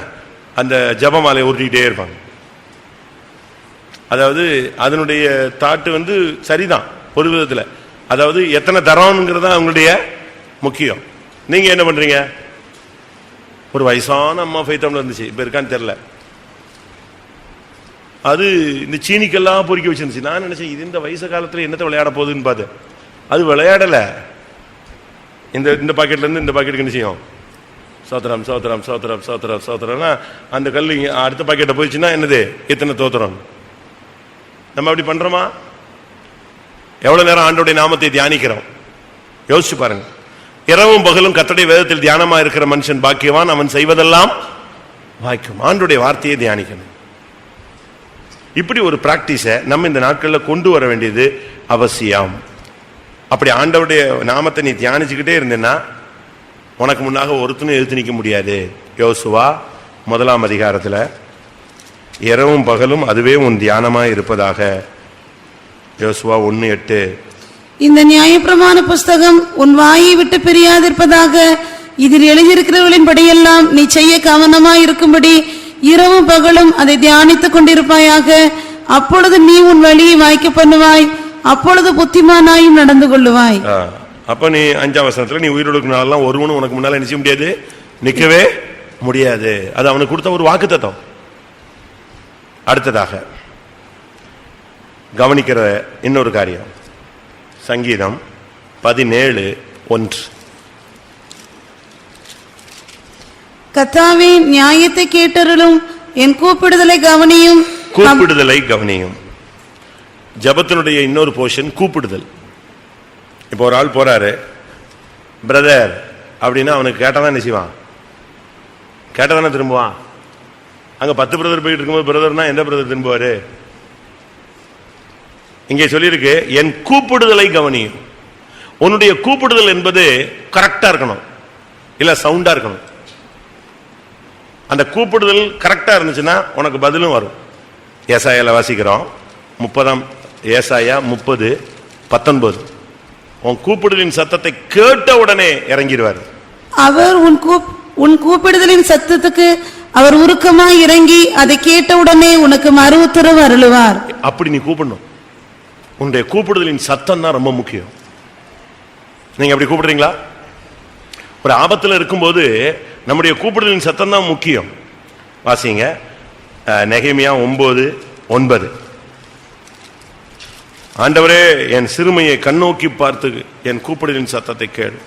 அந்த ஜபமாலையை உருட்டிக்கிட்டே இருப்பாங்க. அதாவது அதனுடைய தாட்டு வந்து சரிதான் ஒரு விதத்தில். அதாவது எத்தனை தரம்ங்கிறது தான் அவங்களுடைய முக்கியம். நீங்க என்ன பண்றீங்க? ஒரு வயசான அம்மா ஃபைத்தம்ல இருந்துச்சு, இப்ப இருக்கான்னு தெரியல. அது இந்த சீனிக்கெல்லாம் பொறுக்கி வச்சிருந்துச்சு. நான் நினைச்சேன், இது இந்த வயசு காலத்துல என்னத்தை விளையாட போகுதுன்னு பார்த்தேன். அது விளையாடல. இந்த பாக்கெட்ல இருந்து இந்த பாக்கெட்டுக்கு என்ன செய்யும்? சோத்திரம் சோத்திரம் சோத்திரம் சோத்திரம் சோத்திரம்னா அந்த கல் அடுத்த பாக்கெட்டை போயிடுச்சுன்னா என்னது? இத்தனை தோத்திரம். நம்ம அப்படி பண்றோமா? எவ்வளவு நேரம் ஆண்டோடைய நாமத்தை தியானிக்கிறோம்? யோசிச்சு பாருங்க. இரவும் பகலும் கர்த்தருடைய வேதத்தில் தியானமா இருக்கிற மனுஷன் பாக்கியவான், அவன் செய்வதெல்லாம் வாய்க்கும். ஆண்டோடைய வார்த்தையை தியானிக்கணும். இப்படி ஒரு பிராக்டிஸை நம்ம இந்த நாட்களில் கொண்டு வர வேண்டியது அவசியம். அப்படி ஆண்டவருடைய நாமத்தை நீ தியானிச்சுக்கிட்டே இருந்தேன்னா உனக்கு முன்னாக ஒருத்தனும் எழுத்து நிற்க முடியாது. யோசுவா 1 அதிகாரத்தில் இரவும் பகலும் அதுவே உன் தியானமா இருப்பதாக. யோசுவா 1:8. இந்த நியாயப்பிரமாண புஸ்தகம் உன் வாயை விட்டு பிரியாதிருப்பதாக, இதில் எழுதியிருக்கிறவர்களின் படியெல்லாம் நீ செய்ய கவனமாய் இருக்கும்படி இரவும் பகலும் அதை தியானித்துக் கொண்டிருப்பாயாக. அப்பொழுது நீ உன் வழியை வாய்க்க பண்ணுவாய், அப்பொழுது புத்திமானாயும் நடந்து கொள்ளுவாய். அப்ப நீ 5ஆம் வசனத்துல நீ உயிரோடு நாளெல்லாம் ஒருவனும் உனக்கு முன்னால நினைச்ச முடியாது, நிக்கவே முடியாது. அது அவனுக்கு கொடுத்த ஒரு வாக்குத்தத்தம். அடுத்ததாக கவனிக்கிற இன்னொரு காரியம், சங்கீதம் 17:1. கர்த்தாவே நியாயத்தை கேட்டருளும், என் கூப்பிடுதலை கவனியும். கூப்பிடுதலை கவனியும். ஜபத்தினுடைய இன்னொரு போர்ஷன் கூப்பிடுதல். இப்போ ஒரு ஆள் போறாரு, பிரதர் அப்படின்னா அவனுக்கு கேட்டாதான் என்ன செய்வான்? கேட்டதானே திரும்புவான். அங்க 10 பிரதர் போயிட்டு இருக்கும்போது பிரதர்னா எந்த பிரதர் திரும்புவாரு? இங்கே சொல்லியிருக்கு, என் கூப்பிடுதலை கவனியும். உன்னுடைய கூப்பிடுதல் என்பது கரெக்டா இருக்கணும், இல்ல சவுண்டா இருக்கணும். அந்த கூப்பிடுதல் கரெக்டா இருந்துச்சுன்னா உனக்கு பதிலும் வரும். ஏசாயால வாசிக்கிறோம் 30 ஏசாயா 30:19. உன் கூப்பிடுதலின் சத்தத்தை கேட்ட உடனே இறங்கிடுவார். அவர் உன் கூப்பிடுதலின் சத்தத்துக்கு அவர் உருக்கமாய் இறங்கி அதை கேட்ட உடனே உனக்கு மறு உத்தரவு அருளுவார். அப்படி நீ கூப்பிடணும். உன்னுடைய கூப்பிடுதலின் சத்தம் தான் ரொம்ப முக்கியம். நீங்க அப்படி கூப்பிடுறீங்களா? ஒரு ஆபத்துல இருக்கும்போது நம்முடைய கூப்பிடுதலின் சத்தம் தான் முக்கியம். வாசிங்க நெகேமியா 9:9. ஆண்டவரே என் சிறுமையை கண்ணோக்கி பார்த்து என் கூப்பிடுதலின் சத்தத்தை கேளு.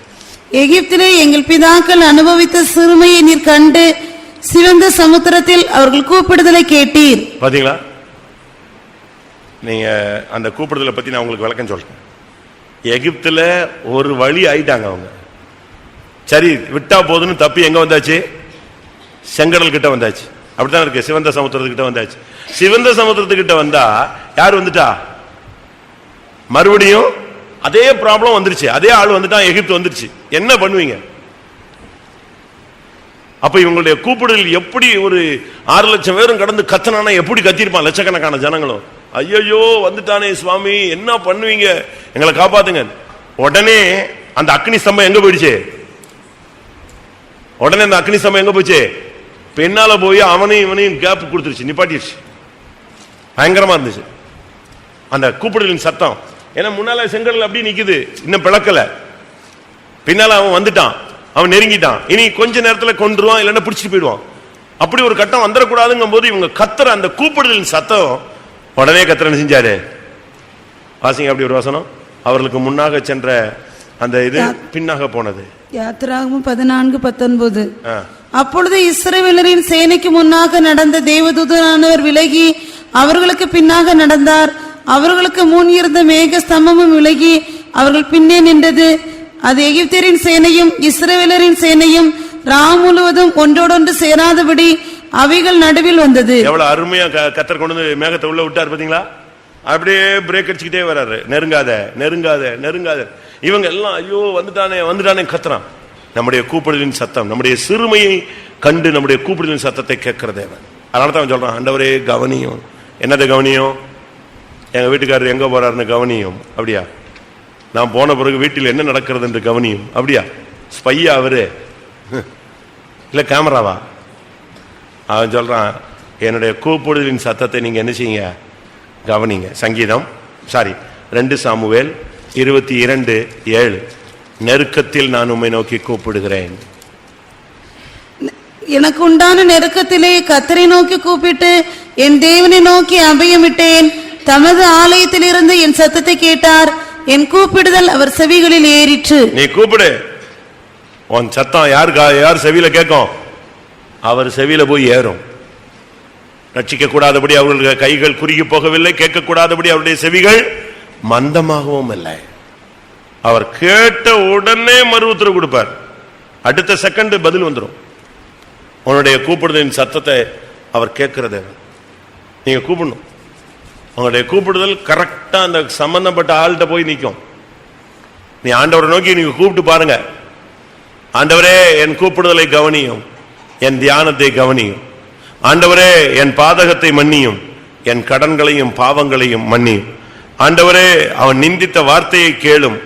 எகிப்திலே எங்கள் பிதாக்கள் அனுபவித்த சிறுமையை நீர் கண்டு சிவந்த சமுத்திரத்தில் அவர்கள் கூப்பிடுதலை கேட்டீர். பாத்தீங்களா? நீங்க அந்த கூப்பிடுதலை பத்தி நான் உங்களுக்கு விளக்கம் சொல்றேன். எகிப்துல ஒரு வழி ஆயிட்டாங்க அவங்க. சரி விட்டா போதுன்னு தப்பி எங்க வந்தாச்சு? செங்கடல் கிட்ட வந்தாச்சு. அப்படித்தான் இருக்கு. சிவந்த சமுத்திரத்துக்கிட்ட வந்தாச்சு. சிவந்த சமுத்திரத்துக்கிட்ட வந்தா யார் வந்துட்டா? மறுபடியும் அதே ப்ராப்ளம் வந்துருச்சு. அதே ஆள் வந்துட்டான். எகிப்து வந்துருச்சு. என்ன பண்ணுவீங்க? அப்ப இவங்களுடைய கூப்பிடுதல் எப்படி ஒரு 6 லட்சம் பேரும் கடந்து கத்தனானா எப்படி கத்திருப்பான்? லட்சக்கணக்கான ஜனங்களும் ஐயோ வந்துட்டானே சுவாமி, என்ன பண்ணுவீங்க, எங்களை காப்பாத்துங்க. உடனே அந்த அக்னி ஸ்தம்பம் எங்க போயிடுச்சு? உடனே அந்த அக்னி ஸ்தம்பம் எங்க போச்சு? பெண்ணால போய் அவனையும் இவனையும் கேப் கொடுத்துருச்சு, நிப்பாட்டிடுச்சு. பயங்கரமா இருந்துச்சு அந்த கூப்பிடுதலின் சத்தம். ஏன்னா முன்னால செங்கடல் அப்படி நிக்குது, இன்னும் பிளக்கல. பின்னால அவன் வந்துட்டான், அவன் நெருங்கிட்டான். இனி கொஞ்ச நேரத்தில் கொன்றுவான், இல்லைன்னா பிடிச்சிட்டு போயிடுவான். அப்படி ஒரு கட்டம் வந்துடக்கூடாதுங்கும் போது இவங்க கத்துற அந்த கூப்பிடுதலின் சத்தம் உடனே கத்திரன்னு செஞ்சாரு. வாசிங்க அப்படி ஒரு வசனம். அவர்களுக்கு முன்னாக சென்ற அந்த இது பின்னாக போனது. யாத்திராகமம் 14:19. அப்பொழுது இஸ்ரவேலரின் சேனைக்கு முன்னாக நடந்த தேவதூதனானவர் விலகி அவர்களுக்கு பின்னாக நடந்தார். அவர்களுக்கு முன் இருந்த மேக ஸ்தம்பமும் விலகி அவர்கள் பின்னே நின்றது. அது எகிப்தியரின் சேனையும் இஸ்ரவேலரின் சேனையும் ராம் முழுவதும் ஒன்றோடொன்று சேராதபடி அவைகள் நடுவில் வந்தது. எவ்வளவு அருமையா கத்தர் கொண்டு வந்து மேகத்தை உள்ள விட்டார் பாத்தீங்களா? அப்படியே பிரேக் அடிச்சுக்கிட்டே வர்றாரு. நெருங்காத நெருங்காத நெருங்காத. இவங்க எல்லாம் ஐயோ வந்துட்டானே வந்துட்டானே கத்துறான். நம்முடைய கூப்பிடுதலின் சத்தம், நம்முடைய சிறுமையை கண்டு நம்முடைய கூப்பிடுதலின் சத்தத்தை கேட்கிற தேவன். அதனால தான் சொல்றான், ஆண்டவரே கவனியும். என்னது கவனியும்? எங்க வீட்டுக்காரர் எங்க போறாருன்னு கவனியும். அப்படியா? நான் போன பிறகு வீட்டில் என்ன நடக்கிறது என்று கவனியும். அப்படியா? ஸ்பையா அவரு? இல்ல கேமராவா? அவன் சொல்றான், என்னுடைய கூப்பிடுதலின் சத்தத்தை நீங்க என்ன செய்யுங்க? கவனிங்க. சங்கீதம் 2 சாமுவேல் 22:7. நெருக்கத்தில் நான் உம்மை நோக்கி கூப்பிடுகிறேன். எனக்கு உண்டான நெருக்கத்திலே கர்த்தரை நோக்கி கூப்பிட்டு என் தேவனை நோக்கி அபயமிட்டேன். தமது ஆலயத்தில் இருந்து என் சத்தத்தை கேட்டார். என் கூப்பிடுதல் அவர் செவிகளில் ஏறிற்று. நீ கூப்பிடு, உன் சத்தம் யார் செவியில கேட்கும்? அவர் செவியில போய் ஏறும். ரட்சிக்க கூடாதபடி அவர்களுடைய கைகள் குறுகி போகவில்லை, கேட்க கூடாதபடி அவருடைய செவிகள் மந்தமாகவும் இல்லை. அவர் கேட்ட உடனே மறு உத்தரவு கொடுப்பார். அடுத்த செகண்ட் பதில் வந்துடும். உன்னுடைய கூப்பிடுதலின் சத்தத்தை அவர் கேட்கிறது. நீங்க கூப்பிடணும். உங்களுடைய கூப்பிடுதல் கரெக்டா அந்த சம்பந்தப்பட்ட ஆள்கிட்ட போய் நிற்கும். நீ ஆண்டவரை நோக்கி நீங்க கூப்பிட்டு பாருங்க. ஆண்டவரே என் கூப்பிடுதலை கவனியும், என் தியானத்தை கவனியும். ஆண்டவரே என் பாதகத்தை மன்னியும், என் கடன்களையும் பாவங்களையும் மன்னியும். ஆண்டவரே அவன் நிந்தித்த வார்த்தையை கேளும்,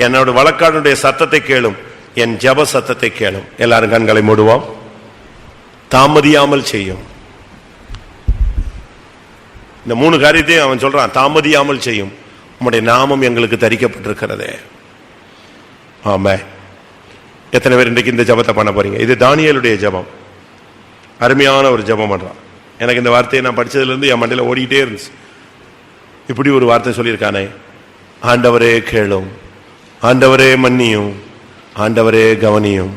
என்னோட வழக்காடுடைய சத்தத்தை கேளும், என் ஜெப சத்தத்தை கேளும். எல்லாரும் கண்களை மூடுவோம். தாமதியாமல் செய்யும். இந்த 3 காரியத்தையும் அவன் சொல்றான், தாமதியாமல் செய்யும். உம்முடைய நாமம் எங்களுக்கு தரிக்கப்பட்டிருக்கிறதே. ஆமே. எத்தனை பேர் இன்றைக்கு இந்த ஜெபத்தை பண்ண போறீங்க? இது தானியேலுடைய ஜெபம். அருமையான ஒரு ஜெபம் பண்றான். எனக்கு இந்த வார்த்தையை நான் படிச்சதுல இருந்து என் மண்டையில ஓடிக்கிட்டே இருந்துச்சு. இப்படி ஒரு வார்த்தை சொல்லியிருக்கானே, ஆண்டவரே கேளும், ஆண்டவரே மன்னியும், ஆண்டவரே கவனியும்,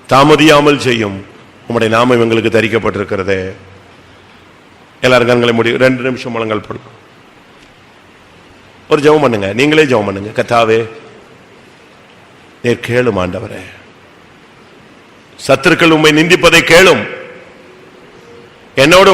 தாமதியாமல் செய்யும், உம்முடைய நாமம் எங்களுக்கு தரிக்கப்பட்டிருக்கிறதே. எல்லாரும் கண்களை மூடி 2 நிமிஷம் முழங்கால் போடுங்க. ஒரு ஜெபம் பண்ணுங்க. நீங்களே ஜெபம் பண்ணுங்க. கர்த்தாவே நீர் கேளும். ஆண்டவரே சத்துருக்கள் உம்மை நிந்திப்பதை கேளும். என்னோடு